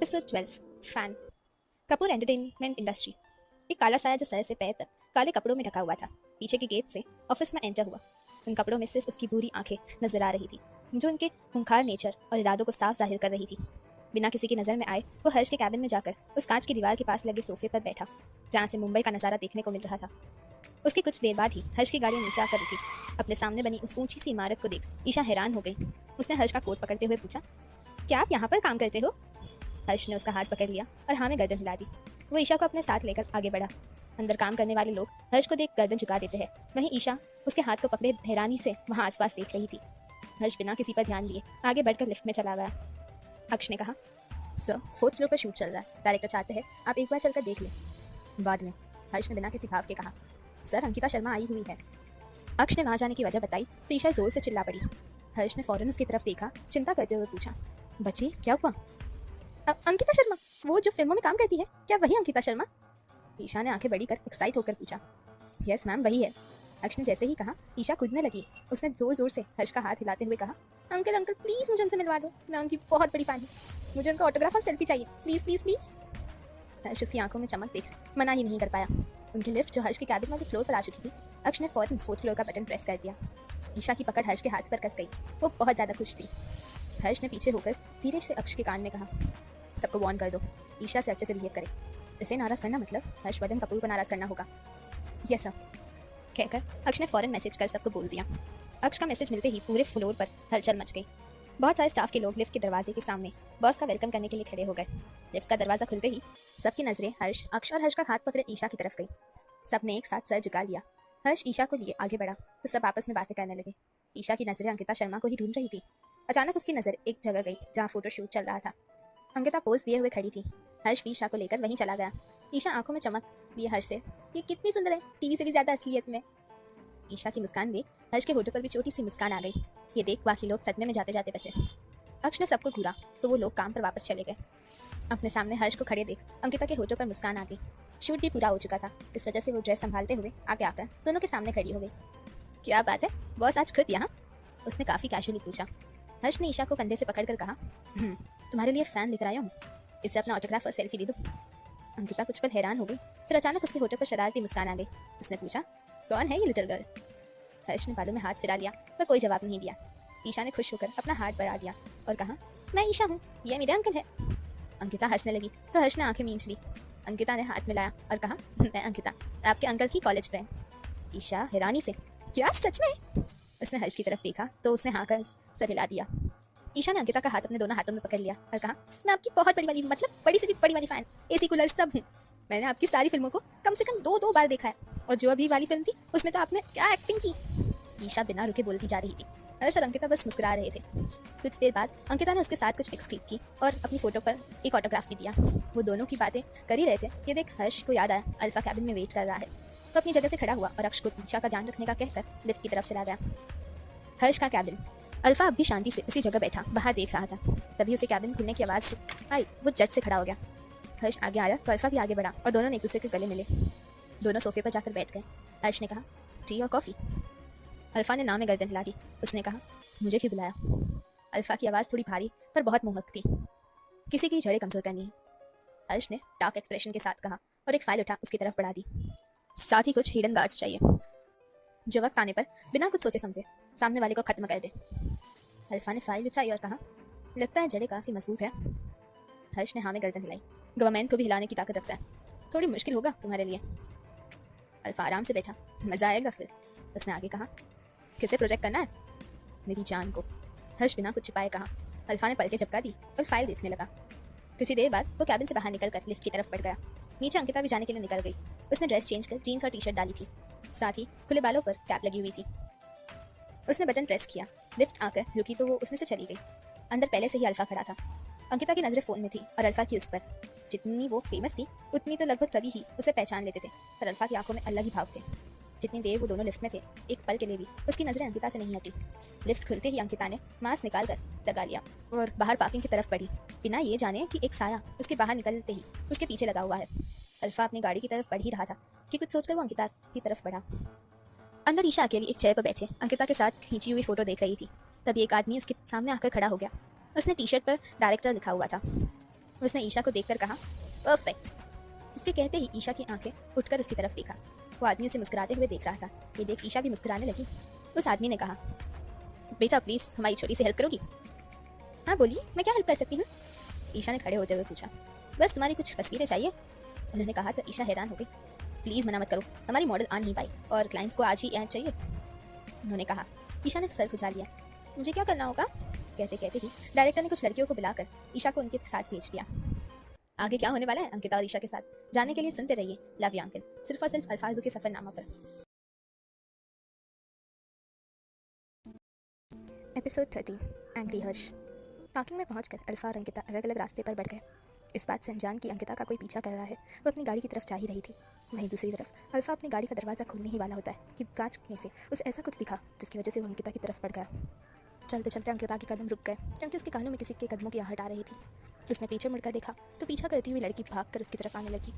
Episode 12 fan. Kapoor entertainment industry. एक काला साया जो सर से पैर तक काले कपड़ों में ढका हुआ था पीछे के गेट से ऑफिस में एंटर हुआ। उन कपड़ों में सिर्फ उसकी बुरी आंखें नजर आ रही थी जो उनके खूंखार नेचर और इरादों को साफ जाहिर कर रही थी। बिना किसी की नज़र में आए वो हर्ष के कैबिन में जाकर उस कांच की दीवार के पास लगे सोफे पर बैठा जहाँ से मुंबई का नज़ारा देखने को मिल रहा था। उसके कुछ देर बाद ही हर्ष की गाड़ी नीचे आकर रुकी। अपने सामने बनी उस ऊंची सी इमारत को देख ईशा हैरान हो गई। उसने हर्ष का कोट पकड़ते हुए पूछा, क्या आप यहाँ पर काम करते हो? हर्ष ने उसका हाथ पकड़ लिया और हाँ में गर्दन हिला दी। वो ईशा को अपने साथ लेकर आगे बढ़ा। अंदर काम करने वाले लोग हर्ष को देख गर्दन झुका देते हैं, वहीं ईशा उसके हाथ को पकड़े हैरानी से वहाँ आसपास देख रही थी। हर्ष बिना किसी पर ध्यान दिए आगे बढ़कर लिफ्ट में चला गया। अक्ष ने कहा, सर 4th फ्लोर पर शूट चल रहा है, डायरेक्टर चाहते हैं आप एक बार चलकर देख लें। बाद में, हर्ष ने बिना किसी भाव के कहा, सर अंकिता शर्मा आई हुई है। अक्ष ने वहाँ जाने की वजह बताई तो ईशा जोर से चिल्ला पड़ी। हर्ष ने फौरन उसकी तरफ देखा, चिंता करते हुए पूछा, बच्ची क्या हुआ? अंकिता शर्मा, वो जो फिल्मों में काम करती है, क्या वही अंकिता शर्मा? ईशा ने आंखें बड़ी कर एक्साइट होकर पूछा। यस मैम वही है। अक्ष ने जैसे ही कहा ईशा कूदने लगी। उसने जोर जोर से हर्ष का हाथ हिलाते हुए कहा, अंकल अंकल प्लीज़ मुझे उनसे मिलवा दो, मैं उनकी बहुत बड़ी फैन हूँ, मुझे उनका ऑटोग्राफ और सेल्फी चाहिए, प्लीज़ प्लीज़ प्लीज़। हर्ष उसकी आंखों में चमक देख मना ही नहीं कर पाया। उनकी लिफ्ट जो हर्ष के कैबिन वाले फ्लोर पर आ चुकी थी, अक्ष ने फौरन 4th फ्लोर का बटन प्रेस कर दिया। ईशा की पकड़ हर्ष के हाथ पर कस गई। वो बहुत ज़्यादा खुश थी। हर्ष ने पीछे होकर धीरे से अक्ष के कान में कहा, सबको वार्न कर दो, ईशा से अच्छे से बिहेव करे। इसे नाराज़ करना मतलब हर्षवर्धन कपूर को नाराज़ करना होगा। यस सर कहकर अक्ष ने फौरन मैसेज कर सबको बोल दिया। अक्ष का मैसेज मिलते ही पूरे फ्लोर पर हलचल मच गई। बहुत सारे स्टाफ के लोग लिफ्ट के दरवाजे के सामने बॉस का वेलकम करने के लिए खड़े हो गए। लिफ्ट का दरवाज़ा खुलते ही सबकी नज़रें हर्ष, अक्ष और हर्ष का हाथ पकड़े ईशा की तरफ गई। सबने एक साथ सर झुका लिया। हर्ष ईशा को लिए आगे बढ़ा तो सब आपस में बातें करने लगे। ईशा की नज़रें अंकिता शर्मा को ही ढूंढ रही थी। अचानक उसकी नज़र एक जगह गई जहाँ फोटोशूट चल रहा था। अंकिता पोज दिए हुए खड़ी थी। हर्ष भी ईशा को लेकर वहीं चला गया। ईशा आंखों में चमक दिए हर्ष से, ये कितनी सुंदर है, टीवी से भी ज्यादा असलियत में। ईशा की मुस्कान देख हर्ष के होठों पर भी छोटी सी मुस्कान आ गई। ये देख बाकी लोग सदमे में जाते जाते बचे। अक्ष ने सबको घूरा तो वो लोग काम पर वापस चले गए। अपने सामने हर्ष को खड़े देख अंकिता के होठों पर मुस्कान आ गई। शूट भी पूरा हो चुका था, इस वजह से वो ड्रेस संभालते हुए आगे आकर दोनों के सामने खड़ी हो गई। क्या बात है बॉस, आज खुद यहाँ? उसने काफी कैजुअली पूछा। हर्ष ने ईशा को कंधे से पकड़कर कहा, तुम्हारे लिए फैन लेकर आया हूँ, इससे अपना ऑटोग्राफ और सेल्फी दे दो। अंकिता कुछ पल हैरान हो गई, फिर अचानक उसके होठों पर शरारती मुस्कान आ गई। उसने पूछा, कौन है ये लिटिल गर्ल? हर्ष ने बालों में हाथ फिरा लिया पर कोई जवाब नहीं दिया। ईशा ने खुश होकर अपना हाथ बढ़ा दिया और कहा, मैं ईशा हूँ, ये मेरे अंकल है। अंकिता हंसने लगी तो हर्ष ने आंखें मींच ली। अंकिता ने हाथ मिलाया और कहा, मैं अंकिता, आपके अंकल की कॉलेज फ्रेंड। ईशा हैरानी से, क्या सच में? उसने हर्ष की तरफ देखा तो उसने हाँ कर सर हिला दिया। ईशा ने अंकिता का हाथ अपने दोनों हाथों में पकड़ लिया और कहा, मैं आपकी बहुत बड़ी वाली, मतलब बड़ी से भी बड़ी वाली फैन, एसी कूलर सब हूँ। मैंने आपकी सारी फिल्मों को कम से कम 2 बार देखा है, और जो अभी वाली फिल्म थी उसमें तो आपने क्या एक्टिंग की। ईशा बिना रुके बोलती जा रही थी। हर्ष और अंकिता बस मुस्कुरा रहे थे। कुछ देर बाद अंकिता ने उसके साथ कुछ पिक्स क्लिक की और अपनी फोटो पर एक ऑटोग्राफ भी दिया। वो दोनों की बातें कर ही रहे थे, ये देख हर्ष को याद आया अल्फा कैबिन में वेट कर रहा है। वो अपनी जगह से खड़ा हुआ और अक्ष को ईशा का ध्यान रखने का कहकर लिफ्ट की तरफ चला गया। हर्ष का कैबिन। अल्फा अब भी शांति से उसी जगह बैठा बाहर देख रहा था। तभी उसे कैबिन खुलने की आवाज़ आई। वो झट से खड़ा हो गया। हर्ष आगे आया तो अल्फा भी आगे बढ़ा और दोनों ने एक दूसरे के गले मिले। दोनों सोफे पर जाकर बैठ गए। हर्ष ने कहा, टी और कॉफ़ी? अल्फा ने नाम में गर्दन हिला दी। उसने कहा, मुझे क्यों बुलाया? अल्फा की आवाज़ थोड़ी भारी पर बहुत मोहक थी। किसी की जड़ें कमज़ोर करनी है, हर्ष ने डार्क एक्सप्रेशन के साथ कहा और एक फाइल उठा उसकी तरफ बढ़ा दी। साथ ही कुछ हिडन गार्ड्स चाहिए, जो वक्त आने पर बिना कुछ सोचे समझे सामने वाले को खत्म कर दे। अल्फा ने फाइल उठाई और कहा, लगता है जड़ें काफ़ी मजबूत है। हर्ष ने हाँ में गर्दन हिलाई। गवर्नमेंट को भी हिलाने की ताकत रखता है, थोड़ी मुश्किल होगा तुम्हारे लिए। अल्फा आराम से बैठा, मज़ा आएगा फिर। उसने आगे कहा, किसे प्रोजेक्ट करना है? मेरी जान को। हर्ष बिना कुछ छिपाए कहा। अल्फा ने पलकें झपका दी और फाइल देखने लगा। कुछ ही देर बाद वो कैबिन से बाहर निकलकर लिफ्ट की तरफ बढ़ गया। नीचे अंकिता भी जाने के लिए निकल गई। उसने ड्रेस चेंज कर जीन्स और टी-शर्ट डाली थी, साथ ही खुले बालों पर कैप लगी हुई थी। उसने बटन प्रेस किया। लिफ्ट आकर रुकी तो वो उसमें से चली गई। अंदर पहले से ही अल्फा खड़ा था। अंकिता की नज़रें फ़ोन में थी और अल्फा की उस पर। जितनी वो फेमस थी उतनी तो लगभग सभी ही उसे पहचान लेते थे, पर अल्फा की आंखों में अलग ही भाव थे। जितनी देर वो दोनों लिफ्ट में थे, एक पल के लिए भी उसकी नज़रें अंकिता से नहीं हटी। लिफ्ट खुलते ही अंकिता ने मास्क निकाल कर लगा लिया और बाहर पार्किंग की तरफ बढ़ी, बिना ये जाने कि एक साया उसके बाहर निकलते ही उसके पीछे लगा हुआ है। अल्फा अपनी गाड़ी की तरफ बढ़ ही रहा था कि कुछ सोचकर वो अंकिता की तरफ बढ़ा। अंदर ईशा अकेली एक चेयर पर बैठे अंकिता के साथ खींची हुई फोटो देख रही थी। तभी एक आदमी उसके सामने आकर खड़ा हो गया। उसने टी-शर्ट पर डायरेक्टर लिखा हुआ था। उसने ईशा को देखकर कहा, परफेक्ट। उसके कहते ही ईशा की आंखें उठकर उसकी तरफ देखा। वो आदमी उसे मुस्कुराते हुए देख रहा था। ये देख ईशा भी मुस्कुराने लगी। उस आदमी ने कहा, बेटा प्लीज हमारी छोटी सी हेल्प करोगी? हाँ बोलिए, मैं क्या हेल्प कर सकती हूँ? ईशा ने खड़े होते हुए पूछा। बस तुम्हारी कुछ तस्वीरें चाहिए। उन्होंने कहा तो ईशा हैरान हो गई। प्लीज मना मत करो, हमारी मॉडल आ नहीं पाई और क्लाइंट्स को आज ही ऐड चाहिए। उन्होंने कहा। ईशा ने सर खुजा लिया। मुझे क्या करना होगा? कहते कहते ही डायरेक्टर ने कुछ लड़कियों को बुलाकर ईशा को उनके साथ भेज दिया। आगे क्या होने वाला है अंकिता और ईशा के साथ जानने के लिए सुनते रहिए लव यू अंकल, सिर्फ और सिर्फ अल्फाजों के सफरनामा पर। एपिसोड 30, एंग्री हर्ष। पार्किंग में पहुंचकर अल्फा और अंकिता अलग अलग रास्ते पर बढ़ गए। इस बात से अनजान की अंकिता का कोई पीछा कर रहा है। वो अपनी गाड़ी की तरफ जा ही रही थी। वहीं दूसरी तरफ अल्फा अपनी गाड़ी का दरवाज़ा खोलने ही वाला होता है कि कांच में से उसे ऐसा कुछ दिखा जिसकी वजह से वो अंकिता की तरफ बढ़ गया। चलते चलते अंकिता के कदम रुक गए क्योंकि उसके कानों में किसी के कदमों की आहट आ रही थी। उसने पीछे मुड़कर देखा तो पीछा करती हुई लड़की भागकर उसकी तरफ आने लगी।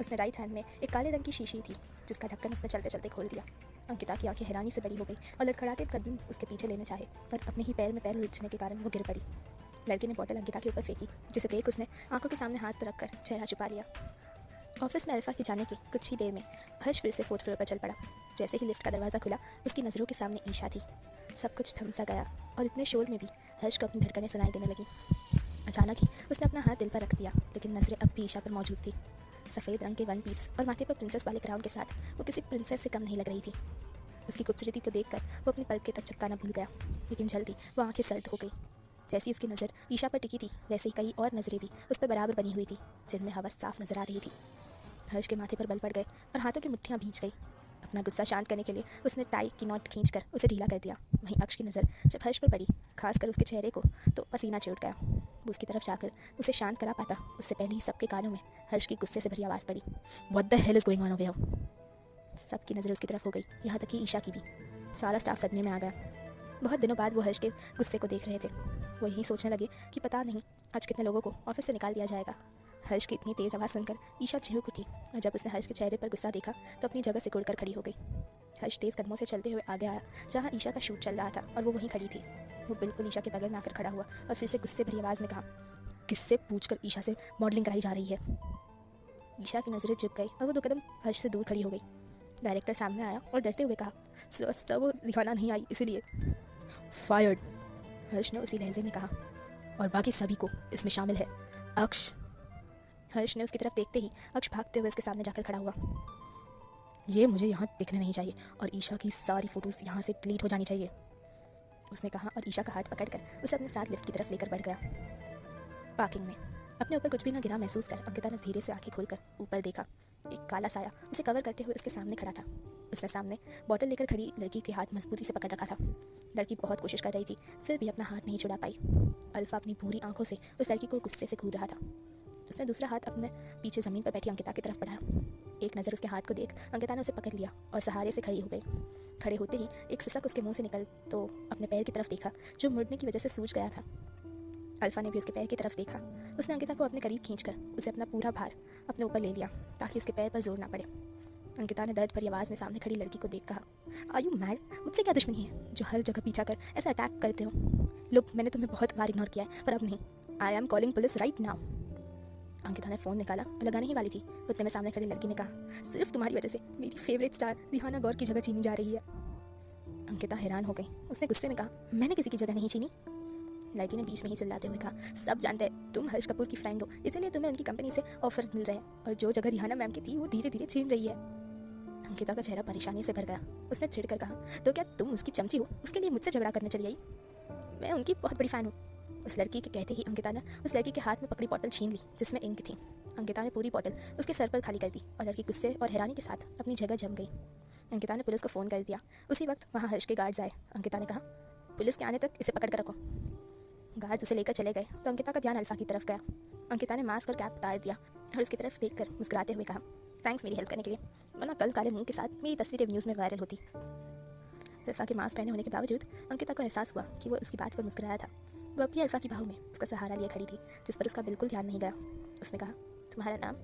उसने राइट हैंड में एक काले रंग की शीशी थी जिसका ढक्कन उसने चलते चलते खोल दिया। अंकिता की आंखें हैरानी से बड़ी हो गई और लड़खड़ाते कदम उसके पीछे लेने चाहे, पर अपने ही पैर में पैर उलझने के कारण वो गिर पड़ी। लड़की ने बॉटल अंकिता के ऊपर फेंकी, जिसे देख उसने आंखों के सामने हाथ रखकर चेहरा छुपा लिया। ऑफिस में अल्फा के जाने के कुछ ही देर में हर्ष फिर से 4th फ्लोर पर चल पड़ा। जैसे ही लिफ्ट का दरवाज़ा खुला उसकी नज़रों के सामने ईशा थी। सब कुछ थम सा गया और इतने शोर में भी हर्ष को अपनी धड़कनें सुनाई देने लगी। अचानक ही उसने अपना हाथ दिल पर रख दिया, लेकिन नज़रें अब भी ईशा पर मौजूद थी। सफ़ेद रंग के वन पीस और माथे पर प्रिंसेस वाले क्राउन के साथ वो किसी प्रिंसेस से कम नहीं लग रही थी। उसकी खूबसूरती को देखकर वो अपनी पलक के तक चिपकाना भूल गया, लेकिन जल्दी वो आंखें सर्द हो गई। जैसी उसकी नज़र ईशा पर टिकी थी वैसे ही कई और नज़रें भी उस पर बराबर बनी हुई थी, जिनमें हवा साफ नजर आ रही थी। हर्ष के माथे पर बल पड़ गए और हाथों की मुट्ठियां भींच गई। अपना गुस्सा शांत करने के लिए उसने टाई की नॉट खींचकर उसे ढीला कर दिया। वहीं अक्ष की नज़र जब हर्ष पर पड़ी, खासकर उसके चेहरे को, तो पसीना छूट गया। वो उसकी तरफ जाकर उसे शांत करा पाता उससे पहले ही सबके कानों में हर्ष की गुस्से से भरी आवाज़ पड़ी, what the hell is going on over here? सबकी नज़र उसकी तरफ हो गई, यहाँ तक कि ईशा की भी। सारा स्टाफ सदमे में आ गया। बहुत दिनों बाद वो हर्ष के गुस्से को देख रहे थे। वो यही सोचने लगे कि पता नहीं आज कितने लोगों को ऑफिस से निकाल दिया जाएगा। हर्ष की इतनी तेज़ आवाज़ सुनकर ईशा चिहुक उठी और जब उसने हर्ष के चेहरे पर गुस्सा देखा तो अपनी जगह से कुड़कर खड़ी हो गई। हर्ष तेज़ कदमों से चलते हुए आगे आया जहाँ ईशा का शूट चल रहा था और वो वहीं खड़ी थी। वो बिल्कुल ईशा के बगल में आकर खड़ा हुआ और फिर से गुस्से भरी आवाज़ में कहा, किससे पूछकर ईशा से मॉडलिंग कराई जा रही है? ईशा की नज़रें झुक गई और वो 2 कदम हर्ष से दूर खड़ी हो गई। डायरेक्टर सामने आया और डरते हुए कहा, सर वो दिखाना नहीं आई इसीलिए। फायर्ड, हर्ष ने उसी लहजे में कहा, और बाकी सभी को इसमें शामिल है अक्ष। हर्ष ने उसकी तरफ देखते ही अक्ष भागते हुए उसके सामने जाकर खड़ा हुआ। ये मुझे यहाँ दिखने नहीं चाहिए और ईशा की सारी फोटोज यहाँ से डिलीट हो जानी चाहिए, उसने कहा और ईशा का हाथ पकड़कर उसे अपने साथ लिफ्ट की तरफ लेकर बढ़ गया। पार्किंग में अपने ऊपर कुछ भी न गिरा महसूस कर अंकिता ने धीरे से आंखें खोलकर ऊपर देखा। एक काला साया उसे कवर करते हुए उसके सामने खड़ा था। उसने सामने बॉटल लेकर खड़ी लड़की के हाथ मजबूती से पकड़ रखा था। लड़की बहुत कोशिश कर रही थी, फिर भी अपना हाथ नहीं छुड़ा पाई। अल्फा अपनी भूरी आंखों से उस लड़की को गुस्से से घूर रहा था। उसने दूसरा हाथ अपने पीछे ज़मीन पर बैठी अंकिता की तरफ बढ़ाया। एक नज़र उसके हाथ को देख अंकिता ने उसे पकड़ लिया और सहारे से खड़ी हो गई। खड़े होते ही एक सिसक उसके मुंह से निकल तो अपने पैर की तरफ देखा जो मुड़ने की वजह से सूज गया था। अल्फा ने भी उसके पैर की तरफ देखा। उसने अंकिता को अपने करीब खींचकर उसे अपना पूरा भार अपने ऊपर ले लिया ताकि उसके पैर पर जोर ना पड़े। अंकिता ने दर्द भरी आवाज़ में सामने खड़ी लड़की को देख कहा, आर यू मैड? मुझसे क्या दुश्मनी है जो हर जगह पीछा कर ऐसा अटैक करते हो? लुक, मैंने तुम्हें बहुत बार इग्नोर किया है पर अब नहीं। I am calling police right now. Ankita ने फ़ोन निकाला और लगाने ही वाली थी, उतने में सामने खड़ी लड़की ने कहा, सिर्फ तुम्हारी वजह से मेरी फेवरेट स्टार रिहाना गौर की जगह छीनी जा रही है। अंकिता हैरान हो गई। उसने गुस्से में कहा, मैंने किसी की जगह नहीं छीनी। लड़की ने बीच में ही चिल्लाते हुए कहा, सब जानते हैं तुम हर्ष कपूर की फ्रेंड हो, इसलिए तुम्हें उनकी कंपनी से ऑफर मिल रहे हैं और जो जगह रिहाना मैम की थी वो धीरे धीरे छीन रही है। अंकिता का चेहरा परेशानी से भर गया। उसने चिढ़कर कहा, तो क्या तुम उसकी चमची हो? उसके लिए मुझसे झगड़ा करने चली आई? मैं उनकी बहुत बड़ी फ़ैन हूँ। उस लड़की के कहते ही अंकिता ने उस लड़की के हाथ में पकड़ी बॉटल छीन ली जिसमें इंक थी। अंकिता ने पूरी बॉटल उसके सर पर खाली कर दी और लड़की गुस्से और हैरानी के साथ अपनी जगह जम गई। अंकिता ने पुलिस को फ़ोन कर दिया। उसी वक्त वहाँ हर्ष के गार्ड्स आए। अंकिता ने कहा, पुलिस के आने तक इसे पकड़ कर रखो। गार्ड्स उसे लेकर चले गए तो अंकिता का ध्यान अल्फा की तरफ गया। अंकिता ने मास्क और कैप उतार दिया और उसकी तरफ देखकर मुस्कुराते हुए कहा, थैंक्स मेरी हेल्प करने के लिए, वरना कल काले मुंह के साथ मेरी तस्वीरें न्यूज़ में वायरल होती। अल्फा के मास्क पहने होने के बावजूद अंकिता को एहसास हुआ कि वो उसकी बात पर मुस्कुराया था। वो अपनी अल्फा की बाहों में उसका सहारा लिए खड़ी थी जिस पर उसका बिल्कुल ध्यान नहीं गया। उसने कहा, तुम्हारा नाम?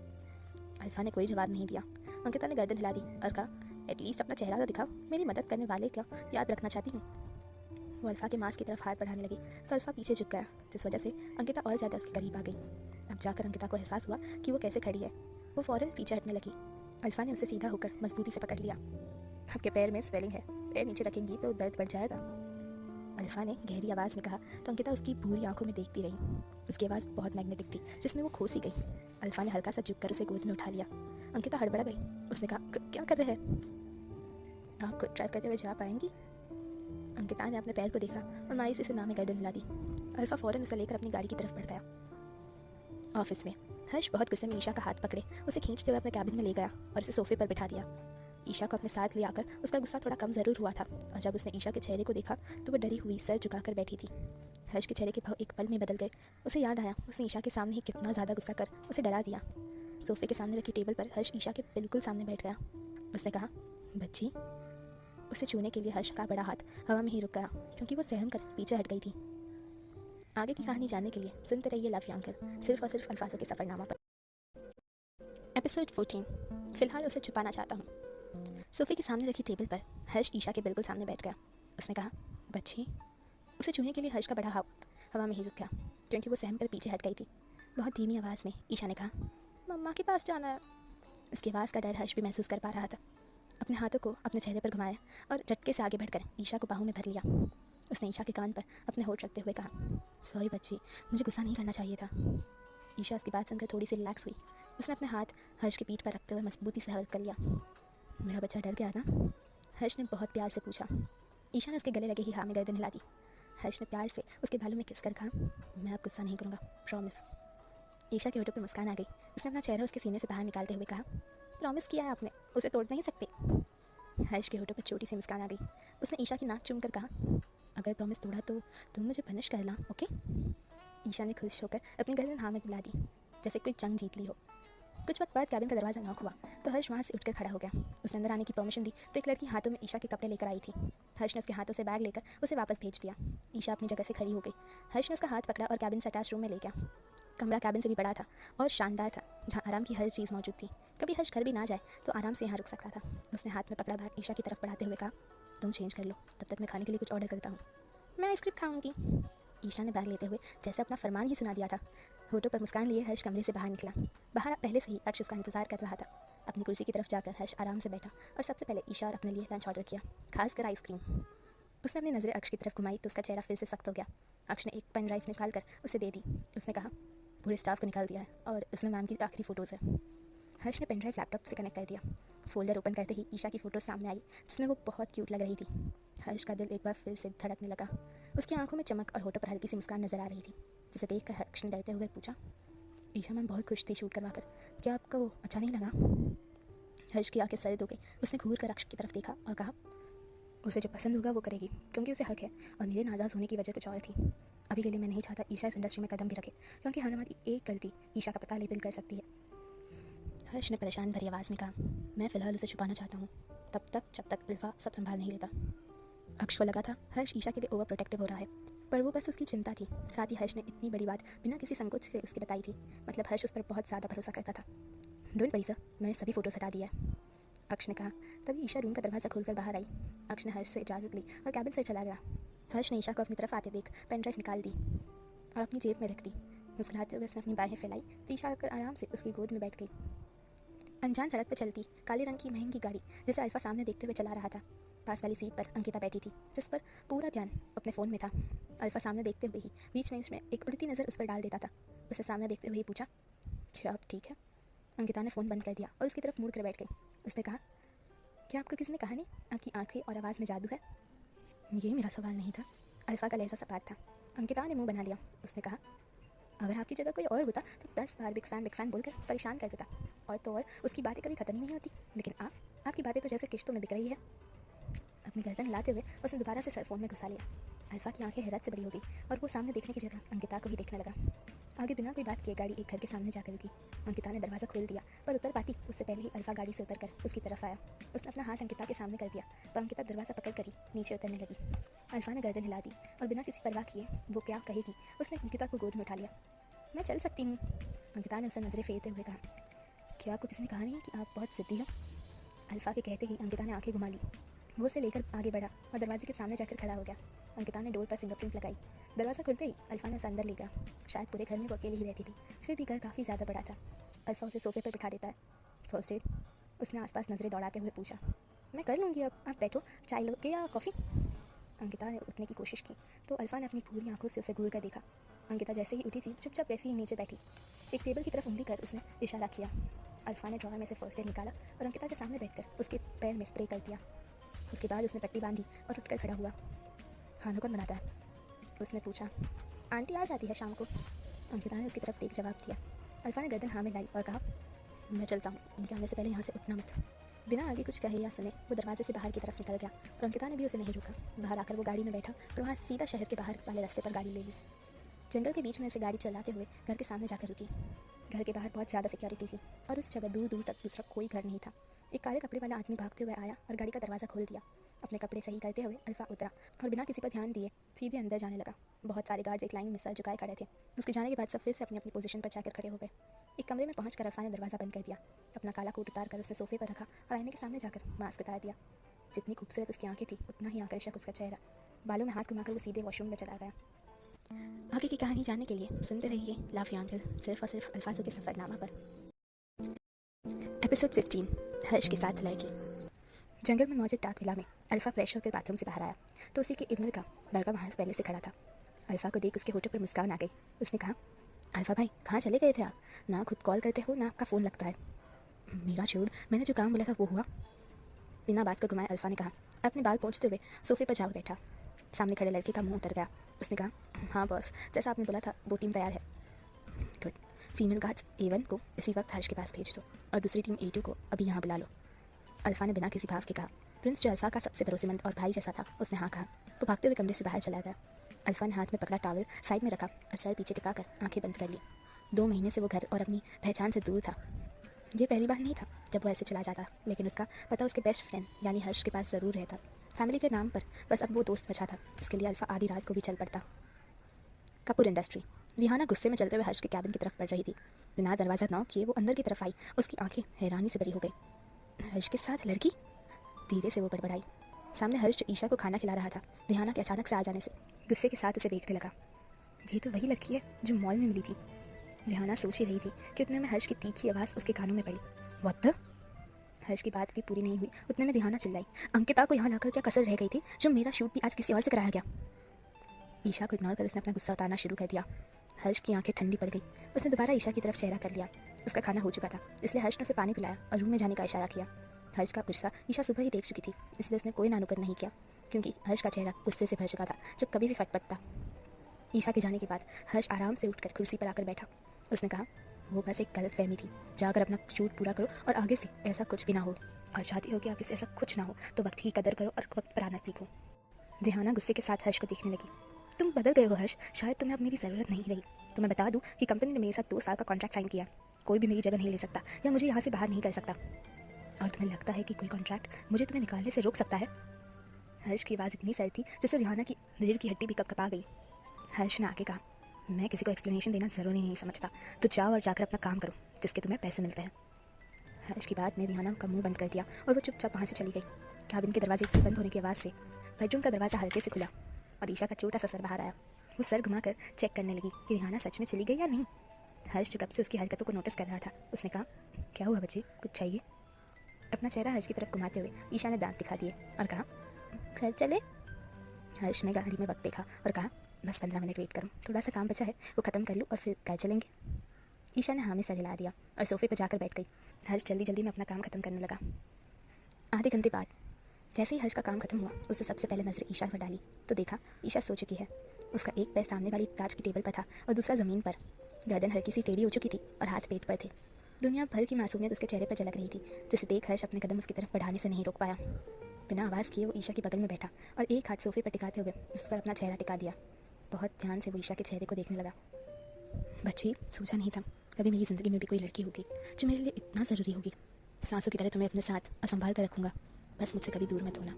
अल्फा ने कोई जवाब नहीं दिया। अंकिता ने गर्दन हिला दी और कहा, एटलीस्ट अपना चेहरा तो दिखाओ, मेरी मदद करने वाले का याद रखना चाहती हूँ। वो अल्फा के मास्क की तरफ हाथ बढ़ाने लगी तो अल्फा पीछे झुक गया जिस वजह से अंकिता और ज़्यादा उसके करीब आ गई। अब अब जाकर अंकिता को एहसास हुआ कि वो कैसे खड़ी है। वो फ़ौरन पीछे हटने लगी। अल्फा ने उसे सीधा होकर मजबूती से पकड़ लिया। आपके पैर में स्वेलिंग है, पैर नीचे रखेंगी तो दर्द बढ़ जाएगा, अल्फा ने गहरी आवाज़ में कहा। तो अंकिता उसकी भूरी आंखों में देखती रही। उसकी आवाज़ बहुत मैग्नेटिक थी, जिसमें वो खो सी गई। अल्फा ने हल्का सा झुककर उसे गोद में उठा लिया। अंकिता हड़बड़ा गई। उसने कहा, क्या कर रहे हैं आप? खुद ड्राइव करते हुए जा पाएंगी? अंकिता ने अपने पैर को देखा और मायूसी से नाम में गर्दन हिला दी। अल्फा फ़ौरन उसे लेकर अपनी गाड़ी की तरफ बढ़ गया। ऑफिस में हर्ष बहुत गुस्से में ईशा का हाथ पकड़े उसे खींचते हुए अपने कैबिन में ले गया और उसे सोफे पर बिठा दिया। ईशा को अपने साथ ले आकर उसका गुस्सा थोड़ा कम ज़रूर हुआ था, और जब उसने ईशा के चेहरे को देखा तो वो डरी हुई सर झुकाकर बैठी थी। हर्ष के चेहरे के भाव एक पल में बदल गए। उसे याद आया उसने ईशा के सामने ही कितना ज़्यादा गुस्सा कर उसे डरा दिया। सोफे के सामने रखी टेबल पर हर्ष ईशा के बिल्कुल सामने बैठ गया। उसने कहा, बच्ची। उसे छूने के लिए हर्ष का बड़ा हाथ हवा में ही रुक गया, क्योंकि वो सहम कर पीछे हट गई थी। आगे की कहानी जानने के लिए सुनते रहिए लव यू अंकल, सिर्फ और सिर्फ अल्फाजों के सफ़रनामा पर। एपिसोड 14। फिलहाल उसे छुपाना चाहता हूँ। सोफे के सामने रखी टेबल पर हर्ष ईशा के बिल्कुल सामने बैठ गया। उसने कहा, बच्ची। उसे छूने के लिए हर्ष का बड़ा हाथ हवा में ही रुक गया, क्योंकि वो सहम कर पीछे हट गई थी। बहुत धीमी आवाज़ में ईशा ने कहा, मम्मा के पास जाना है। उसकी आवाज़ का डर हर्ष भी महसूस कर पा रहा था। अपने हाथों को अपने चेहरे पर घुमाया और झटके से आगे बढ़कर ईशा को बाहों में भर लिया। उसने ईशा के कान पर अपने होठ रखते हुए कहा, सॉरी बच्ची, मुझे गुस्सा नहीं करना चाहिए था। ईशा उसकी बात सुनकर थोड़ी सी रिलैक्स हुई। उसने अपने हाथ हर्ष की पीठ पर रखते हुए मजबूती से हग कर लिया। मेरा बच्चा डर गया ना? हर्ष ने बहुत प्यार से पूछा। ईशा ने उसके गले लगे ही हाँ में गर्दन हिला दी। हर्ष ने प्यार से उसके बालों में किस कर कहा, मैं अब गुस्सा नहीं करूँगा, प्रॉमिस। ईशा के होठों पर मुस्कान आ गई। उसने अपना चेहरा उसके सीने से बाहर निकालते हुए कहा, प्रॉमिस किया है आपने, उसे तोड़ नहीं सकते। हर्ष के होठों पर छोटी सी मुस्कान आ गई। उसने ईशा की नाक चूम कर कहा, अगर प्रॉमिस तोड़ा तो तुम मुझे पनिश करना, ओके? ईशा ने खुश होकर अपनी गर्दन हाँ में मिला दी, जैसे कोई जंग जीत ली हो। कुछ वक्त बाद कैबिन का दरवाज़ा नॉक हुआ तो हर्ष वहाँ से उठकर खड़ा हो गया। उसने अंदर आने की परमिशन दी तो एक लड़की हाथों में ईशा के कपड़े लेकर आई थी। हर्ष ने उसके हाथों से बैग लेकर उसे वापस भेज दिया। ईशा अपनी जगह से खड़ी हो गई। हर्ष ने उसका हाथ पकड़ा और कैबिन से अटैच रूम में ले गया। कमरा कैबिन से भी बड़ा था और शानदार था, जहाँ आराम की हर चीज़ मौजूद थी। कभी हर्ष घर भी ना जाए तो आराम से यहाँ रुक सकता था। उसने हाथ में पकड़ा बैग ईशा की तरफ बढ़ाते हुए कहा, तुम चेंज कर लो, तब तक मैं खाने के लिए कुछ ऑर्डर करता हूँ। मैं आइसक्रीम खाऊंगी। ईशा ने बैग लेते हुए जैसे अपना फरमान ही सुना दिया था। होठों पर मुस्कान लिए हर्ष कमरे से बाहर निकला। बाहर पहले से ही अक्ष उसका इंतजार कर रहा था। अपनी कुर्सी की तरफ जाकर हर्ष आराम से बैठा और सबसे पहले ईशा और अपने लिए लंच ऑर्डर किया, खासकर आइसक्रीम। उसने अपनी नज़रें अक्ष की तरफ घुमाई तो उसका चेहरा फिर से सख्त हो गया। अक्ष ने एक पेन ड्राइव निकाल कर उसे दे दी। उसने कहा, पूरे स्टाफ को निकाल दिया है और इसमें मैम की आखिरी फ़ोटोज़ है। हर्ष ने पेन ड्राइव लैपटॉप से कनेक्ट कर दिया। फोल्डर ओपन करते ही ईशा की फ़ोटो सामने आई, जिसमें वो बहुत क्यूट लग रही थी। हर्ष का दिल एक बार फिर से धड़कने लगा। उसकी आंखों में चमक और होठों पर हल्की सी मुस्कान नजर आ रही थी, जिसे देखकर हर्ष ने डरते हुए पूछा, ईशा मैम बहुत खुश थी शूट करवाकर, क्या आपको वो अच्छा नहीं लगा? हर्ष की आंखें सर्द हो गई। उसने घूर कर अक्ष की तरफ देखा और कहा, उसे जो पसंद होगा वो करेगी, क्योंकि उसे हक है, और मेरे नाराज़ होने की वजह कुछ और थी। अभी के लिए मैं नहीं चाहता ईशा इस इंडस्ट्री में कदम भी रखे, क्योंकि हमारी एक गलती ईशा का पता लेबल कर सकती है। हर्ष ने परेशान भरी आवाज़ में कहा, मैं फ़िलहाल उसे छुपाना चाहता हूँ, तब तक जब तक अल्फा सब संभाल नहीं लेता। अक्ष को लगा था हर्ष ईशा के लिए ओवर प्रोटेक्टिव हो रहा है, पर वो बस उसकी चिंता थी। साथ ही हर्ष ने इतनी बड़ी बात बिना किसी संकोच के उसकी बताई थी, मतलब हर्ष उस पर बहुत ज़्यादा भरोसा करता था। डोंट वरी सर, मैंने सभी फ़ोटोज़ हटा दिया है, अक्ष ने कहा। तभी ईशा रूम का दरवाज़ा खोलकर बाहर आई। अक्ष ने हर्ष से इजाज़त ली और कैबिन से चला गया। हर्ष ने ईशा को अपनी तरफ आते देख पेन ड्राइव निकाल दी और अपनी जेब में रख दी। मुस्कुराते हुए उसने अपनी बाहें फैलाई तो ईशा आकर आराम से उसकी गोद में बैठ गई। अनजान सड़क पर चलती काले रंग की महंगी गाड़ी जिसे अल्फा सामने देखते हुए चला रहा था। पास वाली सीट पर अंकिता बैठी थी, जिस पर पूरा ध्यान अपने फ़ोन में था। अल्फा सामने देखते हुए ही बीच में इसमें एक उड़ती नज़र उस पर डाल देता था। उसे सामने देखते हुए ही पूछा, क्या आप ठीक है? अंकिता ने फ़ोन बंद कर दिया और उसकी तरफ मुड़ कर बैठ गई। उसने कहा, क्या आपको किसी ने कहा नहीं आपकी आंखें और आवाज़ में जादू है? ये मेरा सवाल नहीं था, अल्फा का लहजा सपाट था। अंकिता ने मुंह बना लिया। उसने कहा, अगर आपकी जगह कोई और होता तो 10 बार बिग फैन बोलकर परेशान कर देता, और तो और उसकी बातें कभी ख़त्म ही नहीं होती। लेकिन आपकी बातें तो जैसे किश्तों में बिक रही है। अपनी गर्दन हिलाते हुए उसने दोबारा से सर फोन में घुसा लिया। अल्फा की आंखें हैरत से बड़ी हो गई और वो सामने देखने की जगह अंकिता को ही देखने लगा। आगे बिना कोई बात किए गाड़ी एक घर के सामने जाकर रुकी। अंकिता ने दरवाज़ा खोल दिया, पर उतर पाती उससे पहले ही अल्फा गाड़ी से उतरकर उसकी तरफ आया। उसने अपना हाथ अंकिता के सामने कर दिया, पर अंकिता दरवाज़ा पकड़ कर ही नीचे उतरने लगी। अल्फा ने गर्दन हिला दी और बिना किसी परवाह किए वो क्या कहेगी उसने अंकिता को गोद में उठा लिया। मैं चल सकती हूँ, अंकिता ने उसे नज़रें फेरते हुए कहा। क्या आपको किसी ने कहा नहीं कि आप बहुत ज़िद्दी हो? अल्फा के कहते ही अंकिता ने आंखें घुमा ली। वो उसे लेकर आगे बढ़ा और दरवाजे के सामने जाकर खड़ा हो गया। अंकिता ने डोर पर फिंगरप्रिंट लगाई। दरवाज़ा खुलते ही अल्फा ने उसे अंदर ले गया। शायद पूरे घर में वो अकेली ही रहती थी, फिर भी घर काफ़ी ज़्यादा बड़ा था। अल्फा उसे सोफे पर बिठा देता है। फर्स्ट एड, उसने आसपास नज़रें दौड़ाते हुए पूछा। मैं कर लूँगी, अब आप बैठो, चाय लोगे या कॉफ़ी? अंकिता ने उठने की कोशिश की तो अल्फा ने अपनी पूरी आंखों से उसे घूर कर देखा। अंकिता जैसे ही उठी थी चुपचाप वैसे ही नीचे बैठी। एक टेबल की तरफ उंगली कर उसने इशारा किया। अल्फा ने ड्रॉवर में से फर्स्ट एड निकाला और अंकिता के सामने बैठकर उसके पैर में स्प्रे कर दिया। उसके बाद उसने पट्टी बांधी और उठकर खड़ा हुआ। खाना कौन बनाता है? उसने पूछा। आंटी आ जाती है शाम को, अंकिता ने उसकी तरफ देख जवाब दिया। अल्फा ने गर्दन हाँ में लाई और कहा, मैं चलता हूँ, उनके आने से पहले यहाँ से उठना मत। बिना आगे कुछ कहे या सुने वो दरवाजे से बाहर की तरफ निकल गया और अंकिता ने भी उसे नहीं रोका। बाहर आकर वो गाड़ी में बैठा और वहाँ से सीधा शहर के बाहर वाले रास्ते पर गाड़ी ले ली। जंगल के बीच में से गाड़ी चलाते हुए घर के सामने जाकर रुकी। घर के बाहर बहुत ज़्यादा सिक्योरिटी थी और उस जगह दूर दूर तक दूसरा कोई घर नहीं था। एक काले कपड़े वाला आदमी भागते हुए आया और गाड़ी का दरवाज़ा खोल दिया। अपने कपड़े सही करते हुए अल्फा उतरा और बिना किसी पर ध्यान दिए सीधे अंदर जाने लगा। बहुत सारे गार्ड्स एक लाइन में सर झुकाए खड़े थे। उसके जाने के बाद सब फिर से अपनी अपनी पोजीशन पर जाकर खड़े हो गए। एक कमरे में पहुंचकर अल्फा ने दरवाज़ा बंद कर दिया। अपना काला कोट उतार कर उसने सोफे पर रखा और आईने के सामने जाकर मास्क उतार दिया। जितनी खूबसूरत उसकी आंखें थी उतना ही आकर्षक उसका चेहरा। बालों में हाथ घुमाकर वो सीधे वॉशरूम में चला गया। आगे की कहानी जानने के लिए सुनते रहिए लाफ यांगल, सिर्फ और सिर्फ अल्फाजों के सफरनामा पर। एपिसोड 15, हर्ष के साथ लड़की। जंगल में मौजूद डार्क विला में अल्फा फ्रेश होकर बाथरूम से बाहर आया तो उसी की उम्र का लड़का वहाँ पहले से खड़ा था। अल्फा को देख उसके होठों पर मुस्कान आ गई। उसने कहा, अल्फा भाई कहाँ चले गए थे आप? ना खुद कॉल करते हो ना आपका फ़ोन लगता है। मेरा छोड़, मैंने जो काम बोला था वो हुआ? बिना बात को घुमाए अल्फा ने कहा। अपने बाल पोंछते हुए सोफे पर जाकर बैठा। सामने खड़े लड़के का मुंह उतर गया। उसने कहा, हाँ बॉस, जैसा आपने बोला था 2 टीम तैयार है। गुड, फीमेल गार्ड्स A1 को इसी वक्त हर्ष के पास भेज दो और दूसरी टीम A2 को अभी यहाँ बुला लो। अल्फा ने बिना किसी भाव के कहा। प्रिंस जो अल्फा का सबसे भरोसेमंद और भाई जैसा था उसने हाँ कहा। वो भागते हुए कमरे से बाहर चला गया। अल्फा ने हाथ में पकड़ा टॉवल साइड में रखा और सर पीछे टिकाकर आंखें बंद कर ली। 2 महीने से वो घर और अपनी पहचान से दूर था। ये पहली बार नहीं था जब वो ऐसे चला जाता, लेकिन उसका पता उसके बेस्ट फ्रेंड यानी हर्ष के पास ज़रूर रहता। फैमिली के नाम पर बस अब वो दोस्त बचा था जिसके लिए अल्फा आधी रात को भी चल पड़ता। कपूर इंडस्ट्री। रिहाना गुस्से में चलते हुए हर्ष के कैबिन की तरफ बढ़ रही थी। बिना दरवाज़ा नॉक किए वो अंदर की तरफ आई। उसकी आंखें हैरानी से बड़ी हो गई। हर्ष के साथ लड़की? धीरे से वो बड़बड़ाई। सामने हर्ष जो ईशा को खाना खिला रहा था रिहाना के अचानक से आ जाने से गुस्से के साथ उसे देखने लगा। ये तो वही लड़की है जो मॉल में मिली थी। रिहाना सोच ही रही थी कि उतने में हर्ष की तीखी आवाज़ उसके कानों में पड़ी। What the? हर्ष की बात भी पूरी नहीं हुई उतने में रिहाना चिल्लाई, अंकिता को यहाँ लाकर क्या कसर रह गई थी जो मेरा शूट भी आज किसी और से कराया गया? ईशा को इग्नोर कर उसने अपना गुस्सा उतारना शुरू कर दिया। हर्ष की आंखें ठंडी पड़ गई। उसने दोबारा ईशा की तरफ चेहरा कर लिया। उसका खाना हो चुका था इसलिए हर्ष ने उसे पानी पिलाया और रूम में जाने का इशारा किया। हर्ष का गुस्सा ईशा सुबह ही देख चुकी थी इसलिए उसने कोई नानुकर नहीं किया, क्योंकि हर्ष का चेहरा गुस्से से भर चुका था जब कभी भी फटफटता। ईशा के जाने के बाद हर्ष आराम से उठकर कुर्सी पर आकर बैठा। उसने कहा, वो बस एक गलतफहमी थी, जाकर अपना शूट पूरा करो और आगे से ऐसा कुछ भी ना हो। और चाहती हो कि आगे से ऐसा कुछ ना हो तो वक्त की कदर करो और वक्त पर आना सीखो। रिहाना गुस्से के साथ हर्ष को देखने लगी। तुम बदल गए हो हर्ष, शायद तुम्हें अब मेरी ज़रूरत नहीं रही। तो मैं बता दूं कि कंपनी ने मेरे साथ 2 साल का कॉन्ट्रैक्ट साइन किया। कोई भी मेरी जगह नहीं ले सकता या मुझे यहाँ से बाहर नहीं कर सकता। और तुम्हें लगता है कि कोई कॉन्ट्रैक्ट मुझे तुम्हें निकालने से रोक सकता है? हर्ष की आवाज़ इतनी सर थी जिससे रिहाना की रीढ़ की हड्डी भी कपकपा गई। हर्ष ने आके कहा, मैं किसी को एक्सप्लेनेशन देना ज़रूरी नहीं समझता, तो जाओ और जाकर अपना काम करो जिसके तुम्हें पैसे मिलते हैं। हर्ष की बात ने रिहाना का मुंह बंद कर दिया और वो चुपचाप वहाँ से चली गई। कैबिन के दरवाजे से बंद होने की आवाज़ से बेडरूम का दरवाज़ा हल्के से खुला और ईशा का छोटा सा सर बाहर आया। वो सर घुमाकर चेक करने लगी कि रिहाना सच में चली गई या नहीं। हर्ष जो कब से उसकी हरकतों को नोटिस कर रहा था उसने कहा, क्या हुआ बच्चे, कुछ चाहिए? अपना चेहरा हर्ष की तरफ घुमाते हुए ईशा ने दांत दिखा दिए और कहा, घर चले? हर्ष ने गाड़ी में वक्त देखा और कहा, बस 15 मिनट वेट करो, थोड़ा सा काम बचा है वो ख़त्म कर लूँ और फिर घर चलेंगे। ईशा ने हाँ में सर हिला दिया और सोफे पर जाकर बैठ गई। हर्ष जल्दी जल्दी में अपना काम ख़त्म करने लगा। आधे घंटे बाद जैसे ही हर्ष का काम खत्म हुआ उसने सबसे पहले नज़र ईशा पर डाली तो देखा ईशा सो चुकी है। उसका एक पैर सामने वाली कांच की टेबल पर था और दूसरा ज़मीन पर। गर्दन हल्की सी टेढ़ी हो चुकी थी और हाथ पेट पर थे। दुनिया भर की मासूमियत उसके चेहरे पर झलक रही थी, जिसे देख हर्ष अपने कदम उसकी तरफ बढ़ाने से नहीं रोक पाया। बिना आवाज़ किए वो ईशा के बगल में बैठा और एक हाथ सोफे पर टिकाते हुए उस पर अपना चेहरा टिका दिया। बहुत ध्यान से वो ईशा के चेहरे को देखने लगा। बच्ची, सोचा नहीं था कभी मेरी ज़िंदगी में भी कोई लड़की होगी जो मेरे लिए इतना ज़रूरी होगी। सांसों की तरह तुम्हें अपने साथ और संभाल कर रखूँगा, बस मुझसे कभी दूर मत होना।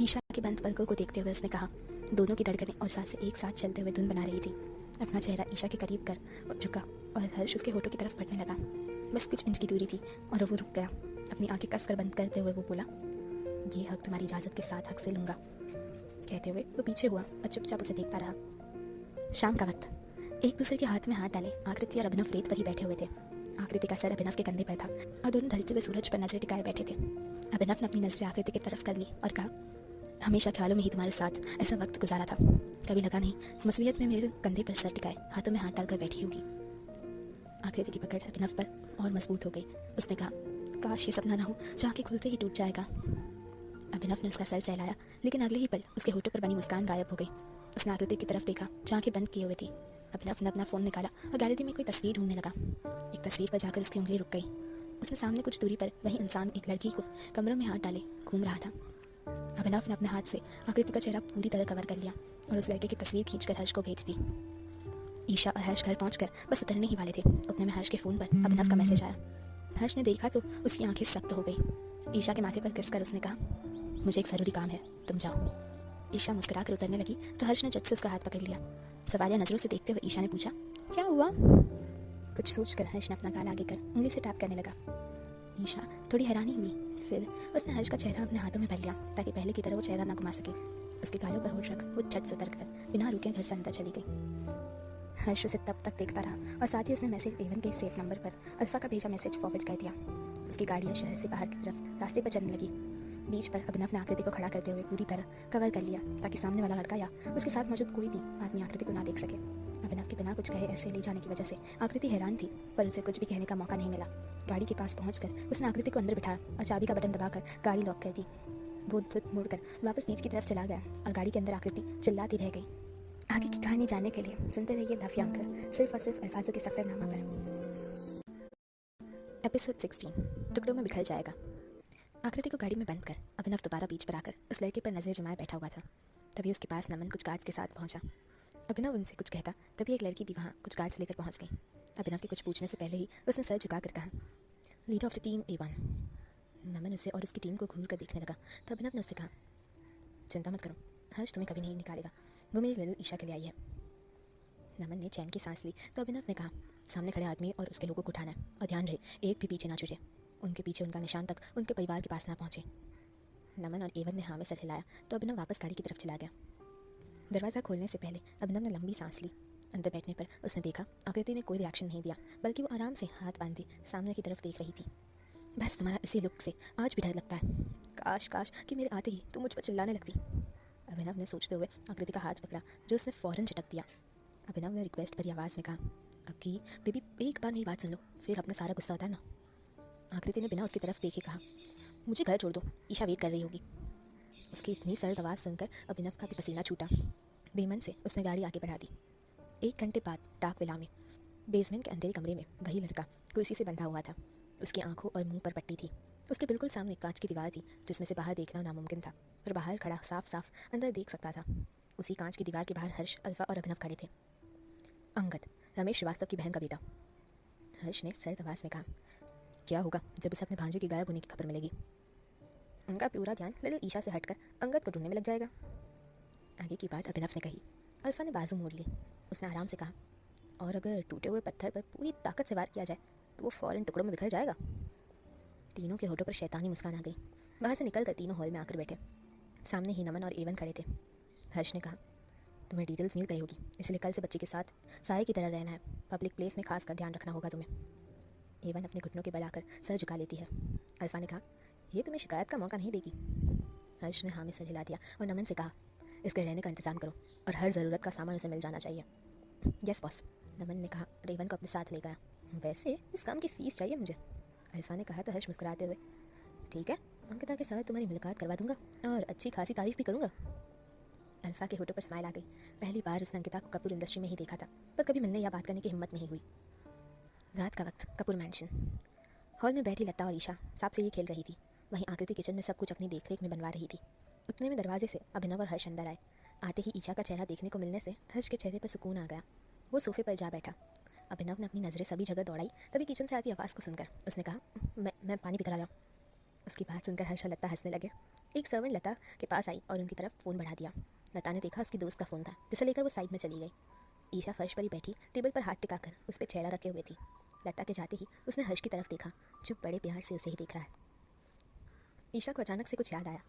ईशा के बंद पलकों को देखते हुए उसने कहा। दोनों की धड़कनें और सांसें एक साथ चलते हुए धुन बना रही थी। अपना चेहरा ईशा के करीब कर झुका और हर्ष उसके होठों की तरफ बढ़ने लगा। बस कुछ इंच की दूरी थी और वो रुक गया। अपनी आंखें कसकर बंद करते हुए वो बोला, ये हक तुम्हारी इजाज़त के साथ हक से लूँगा। कहते हुए वो पीछे हुआ और चुपचाप उसे देखता रहा। शाम का वक्त। एक दूसरे के हाथ में हाथ डाले आकृति और अभिनव रेत पर ही बैठे हुए थे। आकृति का सर अभिनव के कंधे पर था और दोनों ढलते हुए सूरज पर नजरें टिकाए बैठे थे। अभिनव ने अपनी नजरें आकृति की तरफ कर ली और कहा, हमेशा ख्यालों में ही तुम्हारे साथ ऐसा वक्त गुजारा था। कभी लगा नहीं मसलियत में मेरे कंधे पर सर टिकाए हाथों में हाथ डालकर बैठी होगी। आकृति की पकड़ अभिनव पर और मजबूत हो गई। उसने कहा, काश ये सपना ना हो जो आंखें खुलते ही टूट जाएगा। अभिनव ने उसका सर सहलाया, लेकिन अगले ही पल उसके होठों पर बनी मुस्कान गायब हो गई। उसने आकृति की तरफ देखा जो आंखें बंद किए हुए थी। अभिनव ने अपना फ़ोन निकाला और गैलरी में कोई तस्वीर ढूंढने लगा। एक तस्वीर पर जाकर उसकी उंगली रुक गई। उसने सामने कुछ दूरी पर वही इंसान एक लड़की को कमरों में हाथ डाले घूम रहा था। अभिनव ने अपने हाथ से आकृति का चेहरा पूरी तरह कवर कर लिया और उस लड़के की तस्वीर खींचकर हर्ष को भेज दी। ईशा और हर्ष घर पहुंचकर बस उतरने ही वाले थे, उतने में हर्ष के फ़ोन पर अभिनव का मैसेज आया। हर्ष ने देखा तो उसकी आंखें सख्त हो गई। ईशा के माथे पर किसकर उसने कहा, मुझे एक ज़रूरी काम है, तुम जाओ। ईशा मुस्कुरा कर उतरने लगी तो हर्ष ने झट से उसका हाथ पकड़ लिया। सवालिया नज़रों से देखते हुए ईशा ने पूछा, क्या हुआ? कुछ सोचकर हर्ष ने अपना गाल आगे कर उंगली से टैप करने लगा। ईशा थोड़ी हैरानी हुई, फिर उसने हर्ष का चेहरा अपने हाथों में भर लिया ताकि पहले की तरह वो चेहरा ना घुमा सके। उसके गालों पर होठ रख वो झट से उतर कर बिना रुके घर से अंदर चली गई। हर्ष उसे तब तक देखता रहा और साथ ही उसने मैसेज एवन के सेफ नंबर पर अल्फा का भेजा मैसेज फॉरवर्ड कर दिया। उसकी गाड़ियाँ शहर से बाहर की तरफ रास्ते पर चलने लगी। बीच पर अभिनव ने आकृति को खड़ा करते हुए पूरी तरह कवर कर लिया ताकि सामने वाला लड़का या उसके साथ मौजूद कोई भी आदमी आकृति को ना देख सके। अभिनव के बिना कुछ कहे ऐसे ले जाने की वजह से आकृति हैरान थी, पर उसे कुछ भी कहने का मौका नहीं मिला। गाड़ी के पास पहुंचकर उसने आकृति को अंदर बिठाया और चाबी का बटन दबाकर गाड़ी लॉक कर दी। वो धुत मुड़कर वापस बीच की तरफ चला गया और गाड़ी के अंदर आकृति चिल्लाती रह गई। आगे की कहानी जानने के लिए सुनते रहिए लव यांकर, सिर्फ और सिर्फ अल्फाजों के सफरनामा पर। एपिसोड 16 टुकड़ों में बिखर जाएगा। आकृति को गाड़ी में बंद कर अभिनव दोबारा बीच पर आकर उस लड़के पर नजर जमाए बैठा हुआ था। तभी उसके पास नमन कुछ गार्ड्स के साथ पहुंचा। अभिनव उनसे कुछ कहता तभी एक लड़की भी वहाँ कुछ गार्ड्स लेकर पहुंच गई। अभिनव के कुछ पूछने से पहले ही उसने सर झुकाकर कहा, leader of the team A1। नमन उसे और उसकी टीम को घूर कर देखने लगा तो अभिनव ने उससे कहा, चिंता मत करो, हर्ष तुम्हें कभी नहीं निकालेगा, वो मेरी लिटिल ईशा के लिए आई है। नमन ने चैन की सांस ली तो अभिनव ने कहा, सामने खड़े आदमी और उसके लोगों को उठाना है और ध्यान रहे एक भी पीछे ना छूटे, उनके पीछे उनका निशान तक उनके परिवार के पास ना पहुंचे। नमन और एवन ने हाँ में सर हिलाया तो अभिनव वापस गाड़ी की तरफ चला गया। दरवाज़ा खोलने से पहले अभिनव ने लंबी सांस ली। अंदर बैठने पर उसने देखा आकृति ने कोई रिएक्शन नहीं दिया, बल्कि वो आराम से हाथ बांधे सामने की तरफ देख रही थी। बस तुम्हारा इसी लुक से आज भी डर लगता है, काश काश कि मेरे आते ही तुम मुझ पर चिल्लाने लगती। अभिनव ने सोचते हुए आकृति का हाथ पकड़ा जो उसने फ़ौरन झटक दिया। अभिनव ने रिक्वेस्ट भरी आवाज़ में कहा, अक्की बेबी एक बार मेरी बात सुन लो, फिर अपना सारा गुस्सा उतारना। आकृति ने बिना उसकी तरफ देखे कहा, मुझे घर छोड़ दो, ईशा वेट कर रही होगी। उसकी इतनी सरल आवाज़ सुनकर अभिनव का भी पसीना छूटा। बेमन से उसने गाड़ी आगे बढ़ा दी। 1 घंटे बाद डार्क विला में बेसमेंट के अंधेरे कमरे में वही लड़का कुर्सी से बंधा हुआ था। उसकी आंखों और मुंह पर पट्टी थी। उसके बिल्कुल सामने कांच की दीवार थी जिसमें से बाहर देखना नामुमकिन था, पर बाहर खड़ा साफ साफ अंदर देख सकता था। उसी कांच की दीवार के बाहर हर्ष, अल्फा और अभिनव खड़े थे। अंगद, रमेश श्रीवास्तव की बहन का बेटा। हर्ष ने सर्द आवाज़ में कहा, क्या होगा जब उसे अपने भांजे की गायब होने की खबर मिलेगी? उनका पूरा ध्यान लिटिल ईशा से हटकर अंगद को ढूंढने में लग जाएगा। आगे की बात अभिनव ने कही। अल्फा ने बाजू मोड़ ली। उसने आराम से कहा, और अगर टूटे हुए पत्थर पर पूरी ताकत से वार किया जाए तो वो फौरन टुकड़ों में बिखर जाएगा। तीनों के होठों पर शैतानी मुस्कान आ गई। वहाँ से निकलकर तीनों हॉल में आकर बैठे। सामने ही नमन और एवन खड़े थे। हर्ष ने कहा, तुम्हें डिटेल्स मिल गई होगी, इसलिए कल से बच्चे के साथ साये की तरह रहना है। पब्लिक प्लेस में खास का ध्यान रखना होगा तुम्हें। एवन अपने घुटनों के बल आकर सर झुका लेती है। अल्फा ने कहा, ये तुम्हें शिकायत का मौका नहीं देगी। हर्ष ने हाँ में सर हिला दिया और नमन से कहा, इसके रहने का इंतजाम करो और हर ज़रूरत का सामान उसे मिल जाना चाहिए। यस बॉस, नमन ने कहा। रेवन को अपने साथ ले गया। वैसे इस काम की फ़ीस चाहिए मुझे, अल्फा ने कहा तो हर्ष मुस्कुराते हुए, ठीक है, अंकिता के साथ तुम्हारी मुलाकात करवा दूंगा और अच्छी खासी तारीफ भी करूंगा। अल्फा के होठों पर स्माइल आ गई। पहली बार उसने अंकिता को कपूर इंडस्ट्री में ही देखा था, पर कभी मिलने या बात करने की हिम्मत नहीं हुई। रात का वक्त, कपूर मैंशन। हॉल में बैठी लता और ईशा सांप से ही खेल रही थी। वहीं आकृति किचन में सब कुछ अपनी देखरेख में बनवा रही थी। उतने में दरवाजे से अभिनव और हर्ष अंदर आए। आते ही ईशा का चेहरा देखने को मिलने से हर्ष के चेहरे पर सुकून आ गया। वो सोफे पर जा बैठा। अभिनव ने अपनी नज़रें सभी जगह दौड़ाई। तभी किचन से आती आवाज़ को सुनकर उसने कहा, मैं पानी पिघला लाऊं। उसकी बात सुनकर हर्ष और लता हंसने लगे। एक सर्वेंट लता के पास आई और उनकी तरफ फ़ोन बढ़ा दिया। लता ने देखा उसकी दोस्त का फ़ोन था, जिसे लेकर वो साइड में चली गई। ईशा फर्श पर ही बैठी टेबल पर हाथ टिकाकर उस पर चेहरा रखे हुए थी। लता के जाते ही उसने हर्ष की तरफ देखा, जो बड़े प्यार से उसे ही देख रहा है। ईशा को अचानक से कुछ याद आया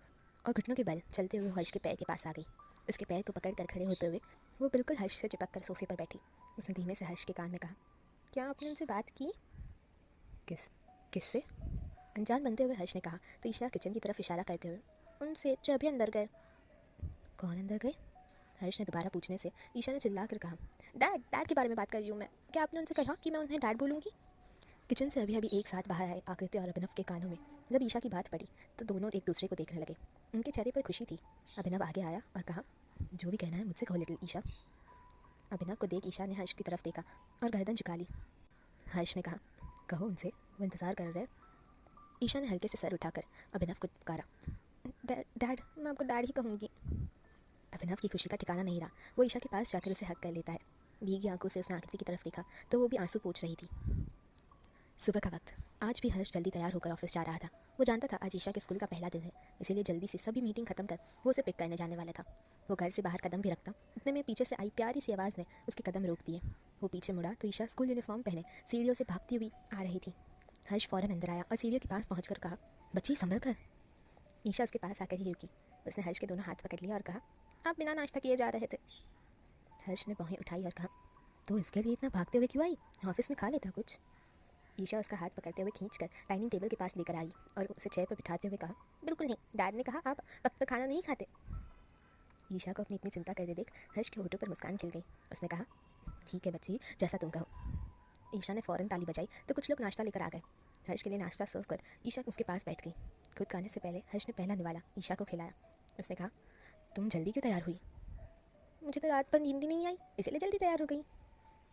और घुटनों के बल चलते हुए हर्ष के पैर के पास आ गई। उसके पैर को पकड़ कर खड़े होते हुए वो बिल्कुल हर्ष से चिपक कर सोफे पर बैठी। उसने धीमे से हर्ष के कान में कहा, क्या आपने उनसे बात की? किससे? अनजान बनते हुए हर्ष ने कहा तो ईशा किचन की तरफ इशारा करते हुए, उनसे जो अभी अंदर गए। कौन अंदर गए? हर्ष ने दोबारा पूछने से ईशा ने चिल्ला कर कहा, डैड के बारे में बात कर रही हूँ मैं। क्या आपने उनसे कहा कि मैं उन्हें डैड बोलूँगी? किचन से अभी एक साथ बाहर आए आकृति और अभिनव के कानों में जब ईशा की बात पड़ी तो दोनों एक दूसरे को देखने लगे। उनके चेहरे पर खुशी थी। अभिनव आगे आया और कहा, जो भी कहना है मुझसे कहो लिटिल ईशा। अभिनव को देख ईशा ने हर्ष की तरफ देखा और गर्दन झुका ली। हर्ष ने कहा, कहो उनसे, वो इंतज़ार कर रहे हैं। ईशा ने हल्के से सर उठाकर अभिनव को पुकारा, डैड मैं आपको डैड ही कहूँगी। अभिनव की खुशी का ठिकाना नहीं रहा। वो ईशा के पास जाकर उसे हक कर लेता है। भीगी आंखों से उसने आकृति की तरफ देखा तो वो भी आंसू पोंछ रही थी। सुबह का वक्त। आज भी हर्ष जल्दी तैयार होकर ऑफिस जा रहा था। वो जानता था आज ईशा के स्कूल का पहला दिन है, इसीलिए जल्दी से सभी मीटिंग खत्म कर वो उसे पिक करने जाने वाला था। वो घर से बाहर कदम भी रखता, इतने में पीछे से आई प्यारी सी आवाज़ ने उसके कदम रोक दिए। वो पीछे मुड़ा तो ईशा स्कूल यूनिफॉर्म पहने सीढ़ियों से भागती हुई आ रही थी। हर्ष फौरन अंदर आया और सीढ़ियों के पास पहुँच कहा, बच्ची संभल कर। ईशा उसके पास आकर ही रुकी। उसने हर्ष के दोनों हाथ पकड़ लिया और कहा, आप बिना नाश्ता किए जा रहे थे। हर्ष ने बाहें उठाई और कहा, तो इसके लिए इतना भागते हुए क्यों आई? ऑफिस में खा लेता कुछ। ईशा उसका हाथ पकड़ते हुए खींचकर डाइनिंग टेबल के पास लेकर आई और उसे चेयर पर बिठाते हुए कहा, बिल्कुल नहीं, डैड ने कहा आप वक्त पर खाना नहीं खाते। ईशा को अपनी इतनी चिंता करते देख हर्ष के होठों पर मुस्कान खिल गई। उसने कहा, ठीक है बच्ची, जैसा तुम कहो। ईशा ने फ़ौरन ताली बजाई तो कुछ लोग नाश्ता लेकर आ गए। हर्ष के लिए नाश्ता सर्व कर ईशा उसके पास बैठ गई। खुद खाने से पहले हर्ष ने पहला निवाला ईशा को खिलाया। उसने कहा, तुम जल्दी क्यों तैयार हुई? मुझे तो रात भर नींद ही नहीं आई, इसलिए जल्दी तैयार हो गई।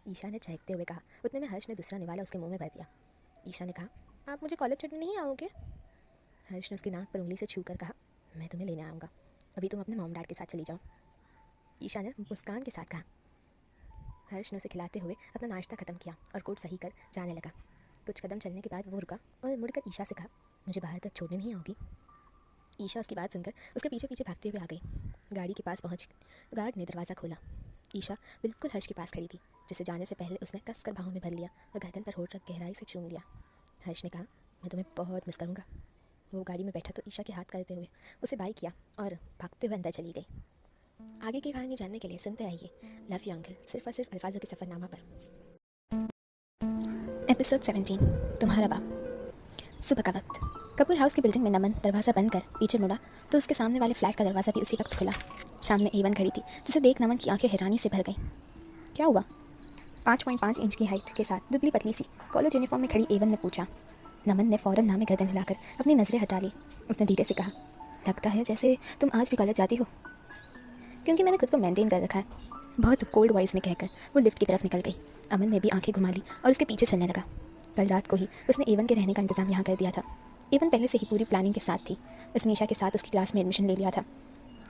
ईशा ने चहकते हुए कहा। उतने में हर्ष ने दूसरा निवाला उसके मुंह में भर दिया। ईशा ने कहा, आप मुझे कॉलेज छोड़ने नहीं आओगे? हर्ष ने उसकी नाक पर उंगली से छू कर कहा, मैं तुम्हें लेने आऊँगा, अभी तुम अपने मॉम डैड के साथ चली जाओ। ईशा ने मुस्कान के साथ कहा। हर्ष ने उसे खिलाते हुए अपना नाश्ता ख़त्म किया और कोट सही कर जाने लगा। कुछ कदम चलने के बाद वो रुका और मुड़कर ईशा से कहा, मुझे बाहर तक छोड़ने नहीं आओगी? ईशा उसकी बात सुनकर उसके पीछे पीछे भागते हुए आ गई। गाड़ी के पास पहुँच गार्ड ने दरवाज़ा खोला। ईशा बिल्कुल हर्ष के पास खड़ी थी, जिसे जाने से पहले उसने कस कर बाहों में भर लिया और गर्दन पर होठ रख गहराई से चूम लिया। हर्ष ने कहा, मैं तुम्हें बहुत मिस करूँगा। वो गाड़ी में बैठा तो ईशा के हाथ करते हुए उसे बाय किया और भागते हुए अंदर चली गई। आगे की कहानी जानने के लिए सुनते आइए लव यू अंकल सिर्फ और सिर्फ अल्फाजों के सफ़रनामा पर। एपिसोड 17, तुम्हारा बाप। सुबह का वक्त। कपूर हाउस की बिल्डिंग में नमन दरवाज़ा बंद कर पीछे मुड़ा तो उसके सामने वाले फ्लैट का दरवाज़ा भी उसी वक्त खुला। सामने A1 खड़ी थी, जिसे देख नमन की आंखें हैरानी से भर गईं। क्या हुआ? 5.5 इंच की हाइट के साथ दुबली पतली सी कॉलेज यूनिफॉर्म में खड़ी A1 ने पूछा। नमन ने फ़ौरन नामे गर्दन हिलाकर अपनी नज़रें हटा ली। उसने धीरे से कहा, लगता है जैसे तुम आज भी कॉलेज जाती हो। क्योंकि मैंने खुद को मेंटेन कर रखा है, बहुत कोल्ड वॉइस में कहकर वो लिफ्ट की तरफ निकल गई। अमन ने भी आंखें घुमा ली और उसके पीछे चलने लगा। कल रात को ही उसने A1 के रहने का इंतजाम यहाँ कर दिया था। A1 पहले से ही पूरी प्लानिंग के साथ थी। उसने ईशा के साथ उसकी क्लास में एडमिशन ले लिया था।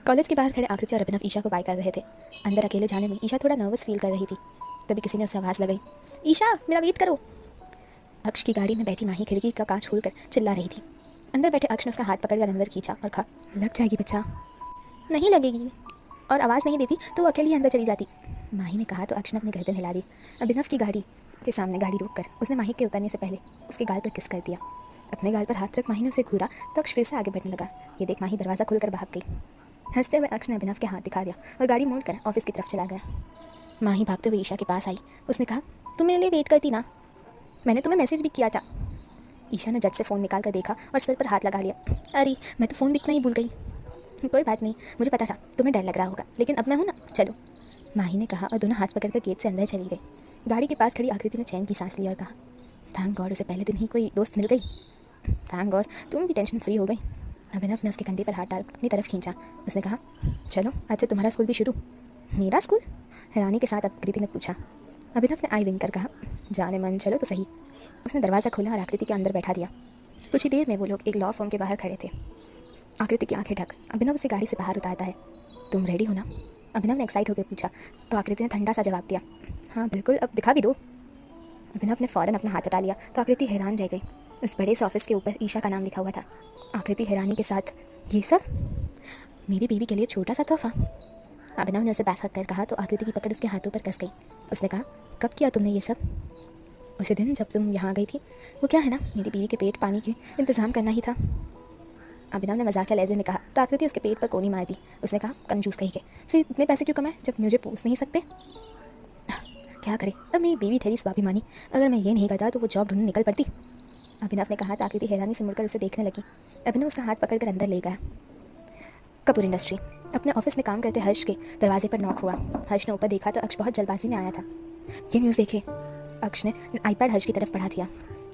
कॉलेज के बाहर खड़े आकृति और अभिनव ईशा को बाय कर रहे थे। अंदर अकेले जाने में ईशा थोड़ा नर्वस फील कर रही थी। तभी किसी ने उसे आवाज़ लगाई, ईशा मेरा वेट करो। अक्ष की गाड़ी में बैठी माही खिड़की का कांच खोलकर चिल्ला रही थी। अंदर बैठे अक्ष ने उसका हाथ पकड़कर अंदर खींचा और कहा, लग जाएगी बच्चा। नहीं लगेगी, और आवाज़ नहीं देती तो वो अकेली अंदर चली जाती, माही ने कहा तो अक्ष ने अपनी गर्दन हिला दी। अभिनव की गाड़ी के सामने गाड़ी रोककर उसने माही के उतरने से पहले उसके गाल पर किस कर दिया। अपने गाल पर हाथ रख माही ने उसे घूरा तो अक्ष फिर से आगे बढ़ने लगा। ये देख माही दरवाज़ा खोलकर भाग गई। हंसते हुए अक्ष ने अभिनव के हाथ दिखा दिया और गाड़ी मोड़कर ऑफिस की तरफ चला गया। माही भागते हुए ईशा के पास आई। उसने कहा, तुम मेरे लिए वेट करती ना, मैंने तुम्हें मैसेज भी किया था। ईशा ने झट से फ़ोन निकाल कर देखा और सर पर हाथ लगा लिया। अरे मैं तो फ़ोन दिखना ही भूल गई। कोई बात नहीं, मुझे पता था तुम्हें डर लग रहा होगा, लेकिन अब मैं हूँ ना, चलो, माही ने कहा और दोनों हाथ पकड़कर गेट से अंदर चली गई। गाड़ी के पास खड़ी आकृति ने चैन की सांस ली और कहा, थैंक गॉड उसे पहले दिन ही कोई दोस्त मिल गई। थैंक गॉड तुम भी टेंशन फ्री हो गई। अभिनव ने उसके कंधे पर हाथ डाल अपनी तरफ खींचा। उसने कहा, चलो आज से तुम्हारा स्कूल भी शुरू। मेरा स्कूल? हैरानी के साथ आकृति ने पूछा। अभिनव ने आई विंग कर कहा, जाने मन, चलो तो सही। उसने दरवाज़ा खोला और आकृति के अंदर बैठा दिया। कुछ ही देर में वो लोग एक लॉ फर्म के बाहर खड़े थे। आकृति की आंखें ढक अभिनव उसे गाड़ी से बाहर उतारता है। तुम रेडी हो ना? अभिनव ने एक्साइट होकर पूछा तो आकृति ने ठंडा सा जवाब दिया, हाँ बिल्कुल, अब दिखा भी दो। अभिनव ने फ़ौरन अपना हाथ हटा लिया तो आकृति हैरान रह गई। उस बड़े से ऑफिस के ऊपर ईशा का नाम लिखा हुआ था। आकृति हैरानी के साथ, ये सब मेरी बीवी के लिए छोटा सा तोहफा। अभिनव ने उसे बैक हक कर कहा तो आकृति की पकड़ उसके हाथों पर कस गई। उसने कहा, कब किया तुमने ये सब? उसी दिन जब तुम यहाँ गई थी। वो क्या है ना, मेरी बीवी के पेट पानी के इंतज़ाम करना ही था। अभिनव ने मजाकिया लहजे में कहा तो आकृति उसके पेट पर कोनी मार दी। उसने कहा कंजूस कहीं के, फिर इतने पैसे क्यों कमाए जब मुझे पूछ नहीं सकते। क्या करे, अब मेरी बीवी ठहरी स्वाभिमानी, अगर मैं ये नहीं करता तो वो जॉब ढूंढने निकल पड़ती। अभिनव ने कहा तो आकृति हैरानी से मुड़कर उसे देखने लगी। अभिनव उसका हाथ पकड़कर अंदर ले गया। कपूर इंडस्ट्री। अपने ऑफिस में काम करते हर्ष के दरवाजे पर नॉक हुआ। हर्ष ने ऊपर देखा तो अक्ष बहुत जल्दबाजी में आया था। ये न्यूज़ देखिए। अक्ष ने आईपैड हर्ष की तरफ बढ़ा दिया।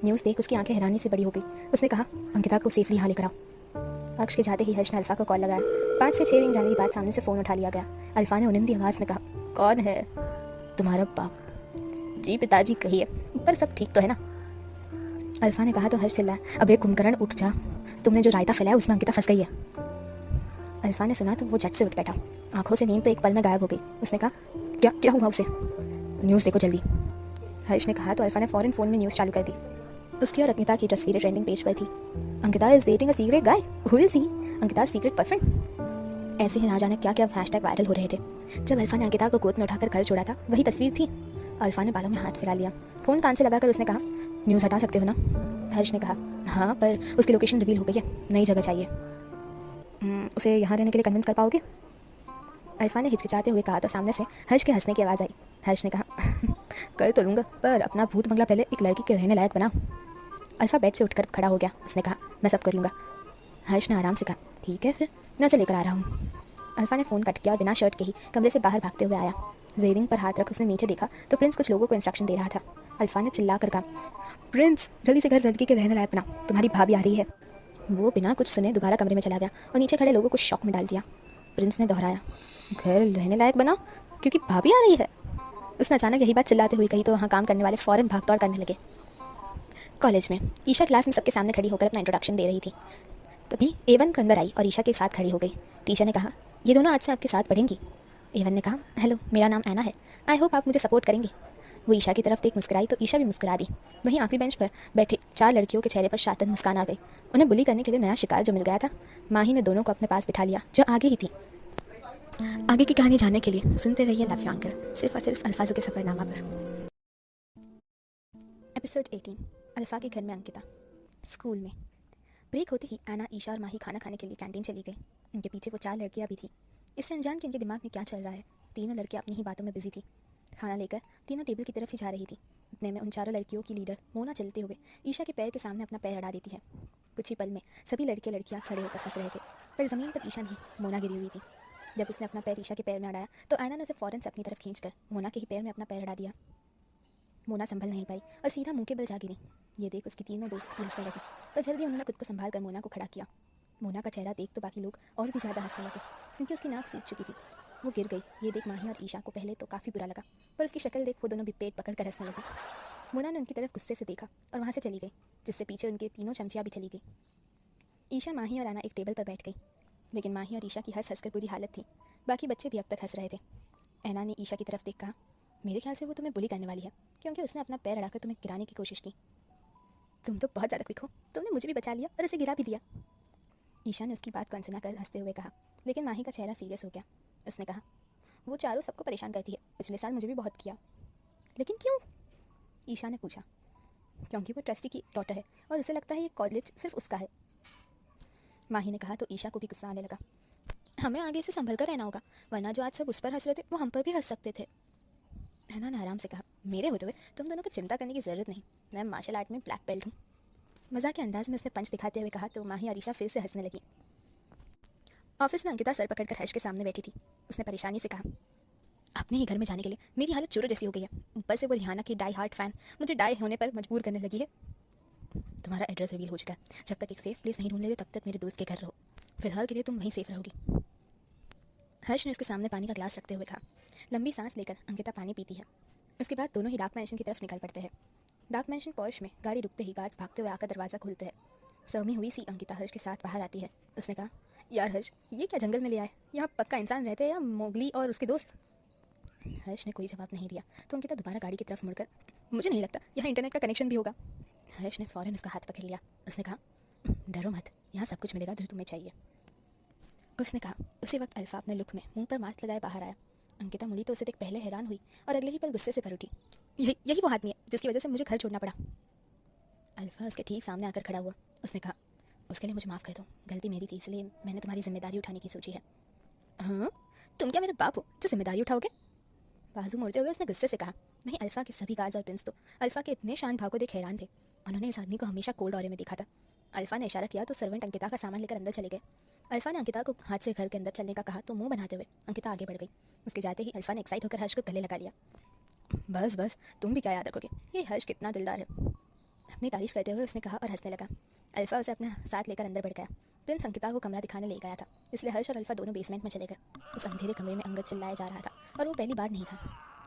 न्यूज़ देख उसकी आंखें हैरानी से बड़ी हो गई। उसने कहा अंकिता को सेफली यहाँ लेकर आओ। अक्ष के जाते ही हर्ष ने अल्फा को कॉल लगाया। 5 से 6 रिंग जाने के बाद सामने से फ़ोन उठा लिया गया। अल्फा ने उनिंदी आवाज़ में कहा कौन है। तुम्हारा बाप। जी पिताजी कहिए, पर सब ठीक तो है ना। अल्फा ने कहा तो हर्ष चिल्लाया अबे कुंभकर्ण उठ जा, तुमने जो रायता फैलाया उसमें अंकिता फंस गई है। अल्फा ने सुना तो वो झट से उठ बैठा। आंखों से नींद तो एक पल में गायब हो गई। उसने कहा क्या क्या हुआ उसे। न्यूज़ देखो जल्दी। हर्ष ने कहा तो अल्फा ने फ़ौरन फ़ोन में न्यूज़ चालू कर दी। उसकी और अंकिता की तस्वीरें ट्रेंडिंग पेज पर थी। Ankita is dating a secret guy, who is he, Ankita secret boyfriend. ऐसे ही ना जाने क्या क्या हैशटैग वायरल हो रहे थे। जब अल्फा ने अंकिता को गोद में उठाकर घर छोड़ा था वही तस्वीर थी। अल्फा ने बालों में हाथ फिरा लिया। फ़ोन कान से लगाकर उसने कहा न्यूज़ हटा सकते हो ना। हर्ष ने कहा हाँ, पर उसकी लोकेशन रिवील हो गई है, नई जगह चाहिए। उसे यहाँ रहने के लिए कन्विंस कर पाओगे। अल्फा ने हिचकिचाते हुए कहा तो सामने से हर्ष के हंसने की आवाज़ आई। हर्ष ने कहा कर तो लूँगा, पर अपना भूत बंगला पहले एक लड़की के रहने लायक बना। अल्फा बेड से उठकर खड़ा हो गया। उसने कहा मैं सब कर लूँगा। हर्ष ने आराम से कहा ठीक है फिर मैं उसे लेकर आ रहा हूँ। अल्फा ने फ़ोन कट किया और बिना शर्ट के ही कमरे से बाहर भागते हुए आया। रेलिंग पर हाथ रख उसने नीचे देखा तो प्रिंस कुछ लोगों को इंस्ट्रक्शन दे रहा था। अल्फा ने चिल्ला कर कहा प्रिंस जल्दी से घर लड़की के रहने लायक बना, तुम्हारी भाभी आ रही है। वो बिना कुछ सुने दोबारा कमरे में चला गया और नीचे खड़े लोगों को शॉक में डाल दिया। प्रिंस ने दोहराया घर रहने लायक बना क्योंकि भाभी आ रही है। उसने अचानक यही बात चिल्लाते हुए कही तो वहाँ काम करने वाले फ़ौरन भाग दौड़ करने लगे। कॉलेज में ईशा क्लास में सबके सामने खड़ी होकर अपना इंट्रोडक्शन दे रही थी। तभी एवन के अंदर आई और ईशा के साथ खड़ी हो गई। टीचर ने कहा ये दोनों आज से आपके साथ पढ़ेंगी। एवन ने कहा हेलो, मेरा नाम ऐना है, आई होप आप मुझे सपोर्ट करेंगी। वो ईशा की तरफ देख मुस्कुराई तो ईशा भी मुस्कुरा दी। वहीं आखिरी बेंच पर बैठे 4 लड़कियों के चेहरे पर शातन मुस्कान आ गई। उन्हें बुली करने के लिए नया शिकार जो मिल गया था। माही ने दोनों को अपने पास बिठा लिया जो आगे ही थी। आगे की कहानी जानने के लिए सुनते रहिए लव यू अंकल, सिर्फ और सिर्फ अल्फाजों के सफरनामा पर। एपिसोड 18। अल्फा के घर में अंकिता। स्कूल में ब्रेक होते ही ऐना, ईशा और माही खाना खाने के लिए कैंटीन चली गई। उनके पीछे वो 4 लड़कियां भी थी। इससे अनजान कि उनके दिमाग में क्या चल रहा है। तीनों लड़कियां अपनी ही बातों में बिजी थी। खाना लेकर तीनों टेबल की तरफ ही जा रही थी। इतने में उन 4 लड़कियों की लीडर मोना चलते हुए ईशा के पैर के सामने अपना पैर अड़ा देती है। कुछ ही पल में सभी लड़के लड़कियां खड़े होकर हंस रहे थे, पर ज़मीन पर ईशा नहीं, मोना गिरी हुई थी। जब उसने अपना पैर ईशा के पैर में अड़ाया तो ऐना ने उसे फ़ौरन से अपनी तरफ खींचकर मोना के ही पैर में अपना पैर अड़ा दिया। मोना संभल नहीं पाई और सीधा मुंह के बल जा गिरी। ये देख उसकी तीनों दोस्त भी हंसने लगी, पर जल्दी उन्होंने खुद को संभाल कर मोना को खड़ा किया। मोना का चेहरा देख तो बाकी लोग और भी ज़्यादा हंसने लगे क्योंकि उसकी नाक सूख चुकी थी। वो गिर गई। ये देख माही और ईशा को पहले तो काफ़ी बुरा लगा, पर उसकी शक्ल देख वो दोनों भी पेट पकड़ कर हंसने लगी। मोना ने उनकी तरफ गुस्से से देखा और वहाँ से चली गई, जिससे पीछे उनके तीनों चमचियाँ भी चली गई। ईशा, माही और ऐना एक टेबल पर बैठ गई, लेकिन माही और ईशा की हंस कर बुरी हालत थी। बाकी बच्चे भी अब तक हंस रहे थे। ऐना ने ईशा की तरफ देख कहा मेरे ख्याल से वो तुम्हें बुली करने वाली है, क्योंकि उसने अपना पैर अड़ाकर तुम्हें गिराने की कोशिश की। तुम तो बहुत ज़्यादा क्विक हो, तुमने मुझे भी बचा लिया और उसे गिरा भी दिया। ईशा ने उसकी बात को अनसुना कर हंसते हुए कहा, लेकिन माही का चेहरा सीरियस हो गया। उसने कहा वो चारों सबको परेशान करती है, पिछले साल मुझे भी बहुत किया। लेकिन क्यों? ईशा ने पूछा। क्योंकि वो ट्रस्टी की डॉटर है और उसे लगता है ये कॉलेज सिर्फ उसका है। माही ने कहा तो ईशा को भी गुस्सा आने लगा। हमें आगे से संभल कर रहना होगा, वरना जो आज सब उस पर हंस रहे थे वो हम पर भी हंस सकते थे। हैना ने आराम से कहा मेरे होते हुए तुम दोनों को चिंता करने की ज़रूरत नहीं, मैं मार्शल आर्ट में ब्लैक बेल्ट हूँ। मजाक के अंदाज में उसने पंच दिखाते हुए कहा तो माही और ईशा फिर से हंसने लगी। ऑफिस में अंकिता सर पकड़कर हर्ष के सामने बैठी थी। उसने परेशानी से कहा अपने ही घर में जाने के लिए मेरी हालत चूरो जैसी हो गई है, ऊपर से वो रिहाना की डाई हार्ट फैन मुझे डाई होने पर मजबूर करने लगी है। तुम्हारा एड्रेस रिवील हो चुका है, जब तक एक सेफ प्लेस नहीं ढूंढ लेते तब तक मेरे दोस्त के घर रहो, फिलहाल के लिए तुम वहीं सेफ रहोगी। हर्ष ने उसके सामने पानी का ग्लास रखते हुए कहा। लंबी सांस लेकर अंकिता पानी पीती है। उसके बाद दोनों ही डार्क मैंशन की तरफ निकल पड़ते हैं। डार्क मैंशन पॉर्श में गाड़ी रुकते ही गार्ड्स भागते हुए आकर दरवाज़ा खोलते हैं। सहमी हुई सी अंकिता हर्ष के साथ बाहर आती है। उसने कहा यार हर्ष, ये क्या जंगल में ले आए, यहाँ पक्का इंसान रहते हैं या मोगली और उसके दोस्त। हर्ष ने कोई जवाब नहीं दिया तो अंकिता दोबारा गाड़ी की तरफ मुड़कर मुझे नहीं लगता यहाँ इंटरनेट का कनेक्शन भी होगा। हर्ष ने फ़ौरन उसका हाथ पकड़ लिया। उसने कहा डरो मत, यहाँ सब कुछ मिलेगा जो तुम्हें चाहिए। उसने कहा। उसी वक्त अल्फा अपने लुक में मुंह पर मास्क लगाए बाहर आया। अंकिता मुड़ी तो उसे देख पहले हैरान हुई और अगले ही पल गुस्से से भर उठी। यही वो आदमी है जिसकी वजह से मुझे घर छोड़ना पड़ा। अल्फा उसके ठीक सामने आकर खड़ा हुआ। उसने कहा उसके लिए मुझे माफ़ कर दो, गलती मेरी थी, इसलिए मैंने तुम्हारी जिम्मेदारी उठाने की सोची है। हाँ, तुम क्या मेरे बाप हो जो जिम्मेदारी उठाओगे? बाजू मोड़ते हुए उसने गुस्से से कहा। नहीं, अल्फा के सभी गार्ड्स और प्रिंस तो अल्फा के इतने शान भाव को देख हैरान थे। उन्होंने इस आदमी को हमेशा कोल्ड ऑरे में देखा था। अल्फा ने इशारा किया तो सर्वेंट अंकिता का सामान लेकर अंदर चले गए। अल्फा ने अंकिता को हाथ से घर के अंदर चलने का कहा तो मुंह बनाते हुए अंकिता आगे बढ़ गई। उसके जाते ही अल्फा ने एक्साइट होकर हर्ष को गले लगा लिया। बस बस, तुम भी क्या याद रखोगे, ये हर्ष कितना दिलदार है, अपनी तारीफ करते हुए उसने कहा और हंसने लगा। अल्फा उसे अपने साथ लेकर अंदर बढ़ गया। प्रिंस अंकिता को कमरा दिखाने ले गया था, इसलिए हर्ष और अल्फा दोनों बेसमेंट में चले गए। उस अंधेरे कमरे में अंगद चिल्लाया जा रहा था और वो पहली बार नहीं था।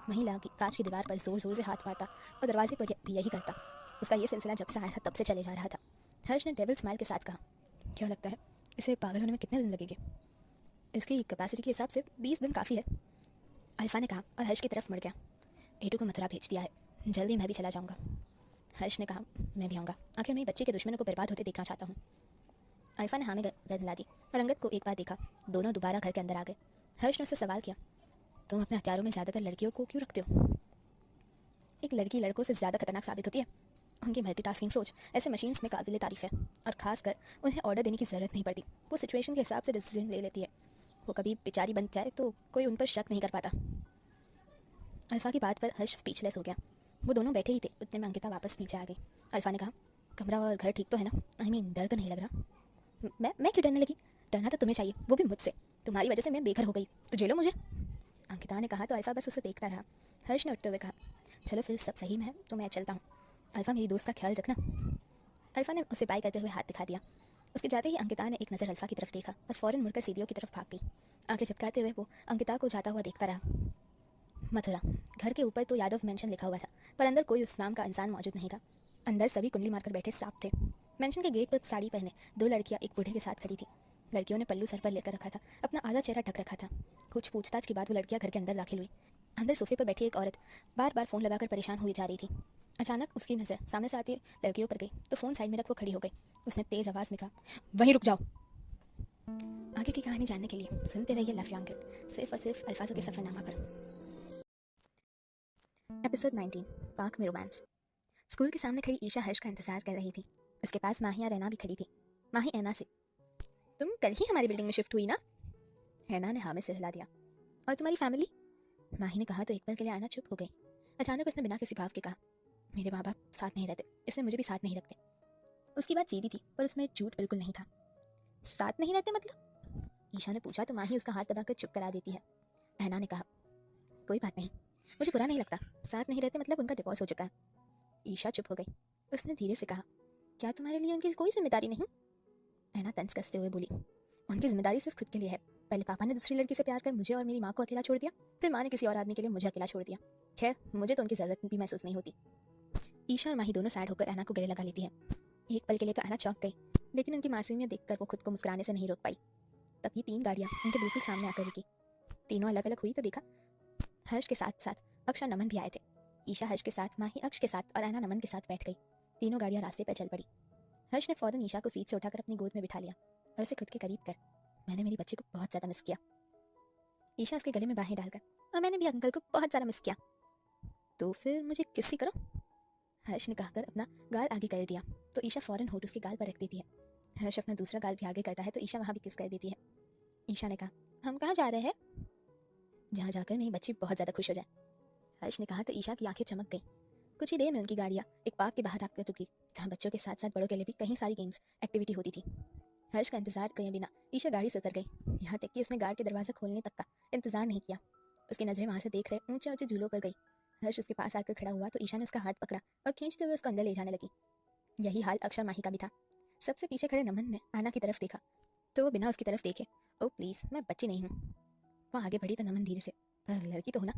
वहीं लागी कांच की दीवार पर जोर जोर से हाथ मारता और दरवाजे पर भी यही करता। उसका ये सिलसिला जब से आया था तब से चले जा रहा था। हर्ष ने डेविल स्माइल के साथ कहा, क्या लगता है इसे पागल होने में कितने दिन लगेंगे? इसकी कैपेसिटी के हिसाब से 20 दिन काफ़ी है, अल्फा ने कहा और हर्ष की तरफ मुड़ गया। एटू को मथुरा भेज दिया है, जल्दी मैं भी चला जाऊंगा। हर्ष ने कहा, मैं भी आऊँगा, आखिर मैं बच्चे के दुश्मनों को बर्बाद होते देखना चाहता हूँ। अल्फा ने हामी गर्दन ला दी और अंगद को एक बार देखा। दोनों दोबारा घर के अंदर आ गए। हर्ष ने उससे सवाल किया, तुम अपने हथियारों में ज़्यादातर लड़कियों को क्यों रखते हो? एक लड़की लड़कों से ज़्यादा खतरनाक साबित होती है। उनकी मल्टीटास्किंग सोच ऐसे मशीन्स में काबिल तारीफ है और खासकर उन्हें ऑर्डर देने की ज़रूरत नहीं पड़ती, वो सिचुएशन के हिसाब से डिसीजन ले लेती है। वो कभी बेचारी बन जाए तो कोई उन पर शक नहीं कर पाता। अल्फा की बात पर हर्ष स्पीचलेस हो गया। वो दोनों बैठे ही थे, उतने में अंकिता वापस नीचे आ गई। अल्फा ने कहा, कमरा और घर ठीक तो है ना? आई मीन डर तो नहीं लग रहा? मैं क्यों डरने लगी? डरना तो तुम्हें चाहिए, वो भी मुझसे। तुम्हारी वजह से मैं बेघर हो गई तो झेलो मुझे, अंकिता ने कहा तो अल्फा बस उसे देखता रहा। हर्ष ने उठते हुए कहा, चलो फिर सब सही में है तो मैं चलता हूँ। अल्फा मेरी दोस्त का ख्याल रखना। अल्फा ने उसे बाय करते हुए हाथ दिखा दिया। उसके जाते ही अंकिता ने एक नज़र अल्फा की तरफ देखा और फौरन मुड़कर सीढ़ियों की तरफ भाग गई। आंखें झपकाते हुए वो अंकिता को जाता हुआ देखता रहा। मथुरा, घर के ऊपर तो यादव मेंशन लिखा हुआ था, पर अंदर कोई उस नाम का इंसान मौजूद नहीं था। अंदर सभी कुंडली मारकर बैठे सांप थे। मेंशन के गेट पर साड़ी पहने 2 लड़कियां एक बूढ़े के साथ खड़ी थी। लड़कियों ने पल्लू सर पर लेकर रखा था, अपना आधा चेहरा ढक रखा था। कुछ पूछताछ के बाद वो लड़कियां घर के अंदर दाखिल हुई। अंदर सोफे पर बैठी एक औरत बार बार फ़ोन लगाकर परेशान हुई जा रही थी। अचानक उसकी नज़र सामने से आती लड़कियों पर गई तो फ़ोन साइड में रख वो खड़ी हो गई। उसने तेज़ आवाज़ में कहा, वहीं रुक जाओ। आगे की कहानी जानने के लिए सुनते रहिए लव यू अंकल, सिर्फ और सिर्फ अल्फाजों के सफ़रनामा पर। एपिसोड 19, पार्क में रोमांस। स्कूल के सामने खड़ी ईशा हर्ष का इंतजार कर रही थी। उसके पास माही और ऐना भी खड़ी थी। माही ऐना से, तुम कल ही हमारी बिल्डिंग में शिफ्ट हुई ना? ऐना ने हाँ में सिर हिला दिया। और तुम्हारी फैमिली? माही ने कहा तो एक पल के लिए ऐना चुप हो गई। अचानक उसने बिना किसी भाव के कहा, मेरे माँ बाप साथ नहीं रहते, इसलिए मुझे भी साथ नहीं रखते। उसकी बात सीधी थी पर उसमें झूठ बिल्कुल नहीं था। साथ नहीं रहते मतलब? ईशा ने पूछा तो माही उसका हाथ दबाकर चुप करा देती है। ऐना ने कहा, कोई बात नहीं, मुझे बुरा नहीं लगता, साथ नहीं रहते मतलब उनका डिवोर्स हो चुका है। ईशा चुप हो गई। उसने धीरे से कहा, क्या तुम्हारे लिए उनकी कोई जिम्मेदारी नहीं? ऐना तंज कसते हुए बोली, उनकी जिम्मेदारी सिर्फ खुद के लिए है। पहले पापा ने दूसरी लड़की से प्यार कर मुझे और मेरी माँ को अकेला छोड़ दिया, फिर माँ ने किसी और आदमी के लिए मुझे अकेला छोड़ दिया। खैर, मुझे तो उनकी ज़रूरत भी महसूस नहीं होती। ईशा और माही दोनों सैड होकर ऐना को गले लगा लेती है। एक पल के लिए तो ऐना चौंक गई, लेकिन उनकी मासूमियत देखकर वो खुद को मुस्कुराने से नहीं रोक पाई। तभी 3 गाड़ियाँ उनके बिल्कुल सामने आकर रुकी। तीनों अलग अलग हुई तो देखा हर्ष के साथ साथ अक्षर नमन भी आए थे। ईशा हर्ष के साथ, माही अक्ष के साथ और ऐना नमन के साथ बैठ गई। तीनों गाड़ियाँ रास्ते पर चल पड़ी। हर्ष ने फौरन ईशा को सीट से उठाकर अपनी गोद में बिठा लिया और उसे खुद के करीब कर, मैंने मेरी बच्ची को बहुत ज़्यादा मिस किया। ईशा उसके गले में बाहें डालकर, और मैंने भी अंकल को बहुत ज़्यादा मिस किया। तो फिर मुझे किस करो, हर्ष ने कहकर अपना गाल आगे कर दिया तो ईशा फौरन होठ उसके गाल पर रख देती है। हर्ष अपना दूसरा गाल भी आगे करता है तो ईशा वहाँ भी किस कर देती है। ईशा ने कहा, हम कहाँ जा रहे हैं? जहाँ जाकर मेरी बच्ची बहुत ज़्यादा खुश हो जाए, हर्ष ने कहा तो ईशा की आंखें चमक गई। कुछ ही देर में उनकी गाड़ियाँ एक पार्क के बाहर आकर रुकी, जहाँ बच्चों के साथ साथ बड़ों के लिए भी कई सारी गेम्स एक्टिविटी होती थी। हर्ष का इंतजार किए बिना ईशा गाड़ी से उतर गई, यहाँ तक कि उसने गाड़ी के दरवाज़ा खोलने तक का इंतजार नहीं किया। उसकी नज़रें वहाँ से देख रहे ऊंचे ऊंचे झूलों पर गई। हर्ष उसके पास आकर खड़ा हुआ तो ईशा ने उसका हाथ पकड़ा और खींचते हुए उसको अंदर ले जाने लगी। यही हाल अक्षर माही का भी था। सबसे पीछे खड़े नमन ने आना की तरफ देखा तो वो बिना उसकी तरफ देखे, ओ प्लीज़, मैं बच्ची नहीं हूँ। वो आगे बढ़ी तो नमन धीरे से, पर लड़की तो हो ना।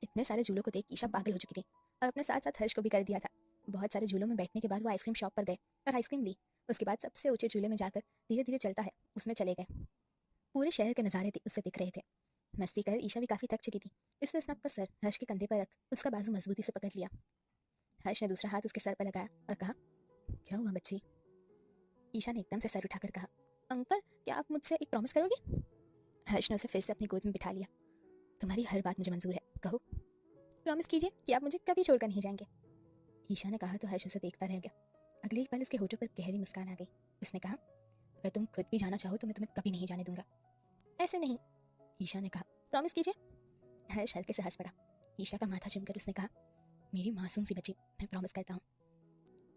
इतने सारे झूलों को देख ईशा पागल हो चुकी थी और अपने साथ साथ हर्ष को भी कर दिया था। बहुत सारे झूलों में बैठने के बाद वो आइसक्रीम शॉप पर गए और आइसक्रीम ली। उसके बाद सबसे ऊंचे झूले में जाकर धीरे धीरे चलता है उसमें चले गए। पूरे शहर के नज़ारे उससे दिख रहे थे। मस्ती कर ईशा भी काफ़ी थक चुकी थी, इसलिए उसने अपना सर हर्ष के कंधे पर रख उसका बाजू मजबूती से पकड़ लिया। हर्ष ने दूसरा हाथ उसके सर पर लगाया और कहा, क्या हुआ बच्ची? ईशा ने एकदम से सर उठाकर कहा, अंकल, क्या आप मुझसे एक प्रॉमिस करोगे? हर्ष ने उसे फिर से अपनी गोद में बिठा लिया। तुम्हारी हर बात मुझे मंजूर है, कहो, प्रॉमिस कीजिए कि आप मुझे कभी छोड़कर नहीं जाएंगे। ईशा ने कहा तो हर्ष उसे देखता रह गया। अगले ही पल उसके होठों पर गहरी मुस्कान आ गई। उसने कहा, अगर तुम खुद भी जाना चाहो तो मैं तुम्हें कभी नहीं जाने दूंगा। ऐसे नहीं, ईशा ने कहा, प्रॉमिस कीजिए। हर्ष हल्के से हंस पड़ा। ईशा का माथा चूमकर उसने कहा, मेरी मासूम सी बच्ची, मैं प्रॉमिस करता हूँ।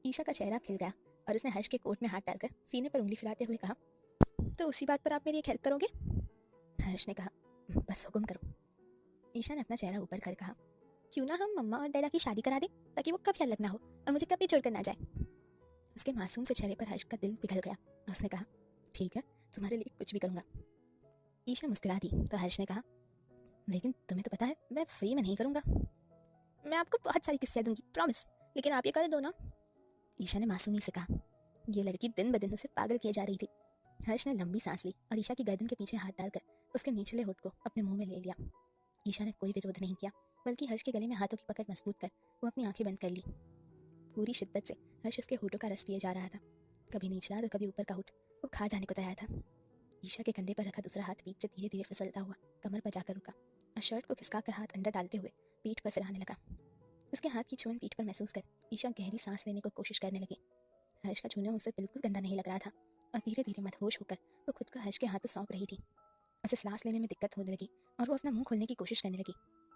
ईशा का चेहरा खिल गया और उसने हर्ष के कोट में हाथ डालकर सीने पर उंगली फैलाते हुए कहा, तो उसी बात पर आप मेरी एक हेल्प करोगे? हर्ष ने कहा, बस हुक्म करो। ईशा ने अपना चेहरा ऊपर कर कहा, क्यों ना हम मम्मा और डैडा की शादी करा दें, ताकि वो कभी अलग ना हो और मुझे कभी छोड़कर ना जाए। उसके मासूम से चेहरे पर हर्ष का दिल पिघल गया। उसने कहा, ठीक है, तुम्हारे लिए कुछ भी करूँगा। ईशा मुस्कुरा दी तो हर्ष ने कहा, लेकिन तुम्हें तो पता है मैं फ्री में नहीं करूँगा। मैं आपको बहुत सारी किस्सें दूंगी, प्रॉमिस, लेकिन आप ये कर दो ना। ईशा ने मासूमी से कहा। ये लड़की दिन ब दिन उसे पागल किए जा रही थी। हर्ष ने लंबी सांस ली और ईशा की गर्दन के पीछे हाथ डालकर उसके निचले होठ को अपने मुंह में ले लिया। ईशा ने कोई विरोध नहीं किया, बल्कि हर्ष के गले में हाथों की पकड़ मजबूत कर वो अपनी आंखें बंद कर ली। पूरी शिद्दत से हर्ष उसके होठों का रस पिए जा रहा था। कभी निचला तो कभी ऊपर का होठ, वो खा जाने को तैयार था। ईशा के कंधे पर रखा दूसरा हाथ पीठ से धीरे धीरे फिसलता हुआ कमर पर जाकर रुका और शर्ट को खिसका कर हाथ अंदर डालते हुए पीठ पर फिराने लगा। उसके हाथ की छून पीठ पर महसूस कर ईशा गहरी सांस लेने को कोशिश करने लगी। हर्ष का छूना उसे बिल्कुल गंदा नहीं लग रहा था और धीरे धीरे मदहोश होकर वो खुद को हर्ष के हाथों सौंप रही थी। उसे सांस लेने में दिक्कत होने लगी और वो अपना मुंह खोलने की कोशिश करने लगी।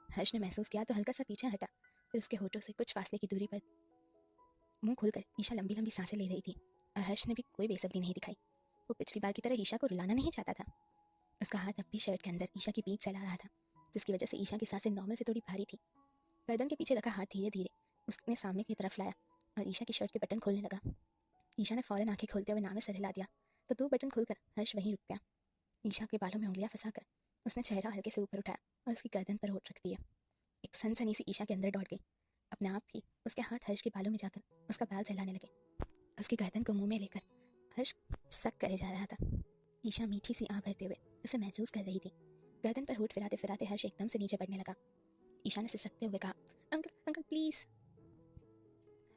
हर्ष ने महसूस किया तो हल्का सा पीछे हटा, फिर उसके होठों से कुछ फासले की दूरी पर मुंह खोलकर ईशा लंबी लंबी सांसें ले रही थी और हर्ष ने भी कोई बेसब्री नहीं दिखाई। वो पिछली बार की तरह ईशा को रुलाना नहीं चाहता था। उसका हाथ अब भी शर्ट के अंदर ईशा की पीठ सहला रहा था, जिसकी वजह से ईशा की सांसें नॉर्मल से थोड़ी भारी थी। गर्दन के पीछे रखा हाथ धीरे धीरे उसने सामने की तरफ लाया और ईशा की शर्ट के बटन खोलने लगा। ईशा ने फौरन आंखें खोलते हुए नाम में सर हिला दिया तो 2 बटन खोलकर हर्ष वहीं रुक गया। ईशा के बालों में उंगलियां फंसाकर उसने चेहरा हल्के से ऊपर उठाया और उसकी गर्दन पर होठ रख दिया। एक सनसनी सी ईशा के अंदर दौड़ गई। अपने आप ही उसके हाथ हर्ष के बालों में जाकर उसका बाल सहलाने लगे। उसकी गर्दन को मुंह में लेकर हर्ष सक करे जा रहा था। ईशा मीठी सी आह भरते हुए उसे महसूस कर रही थी। गर्दन पर होठ फिराते फिराते हर्ष एकदम से नीचे पड़ने लगा। ईशा ने सिसकते हुए कहा, अंकल अंकल प्लीज।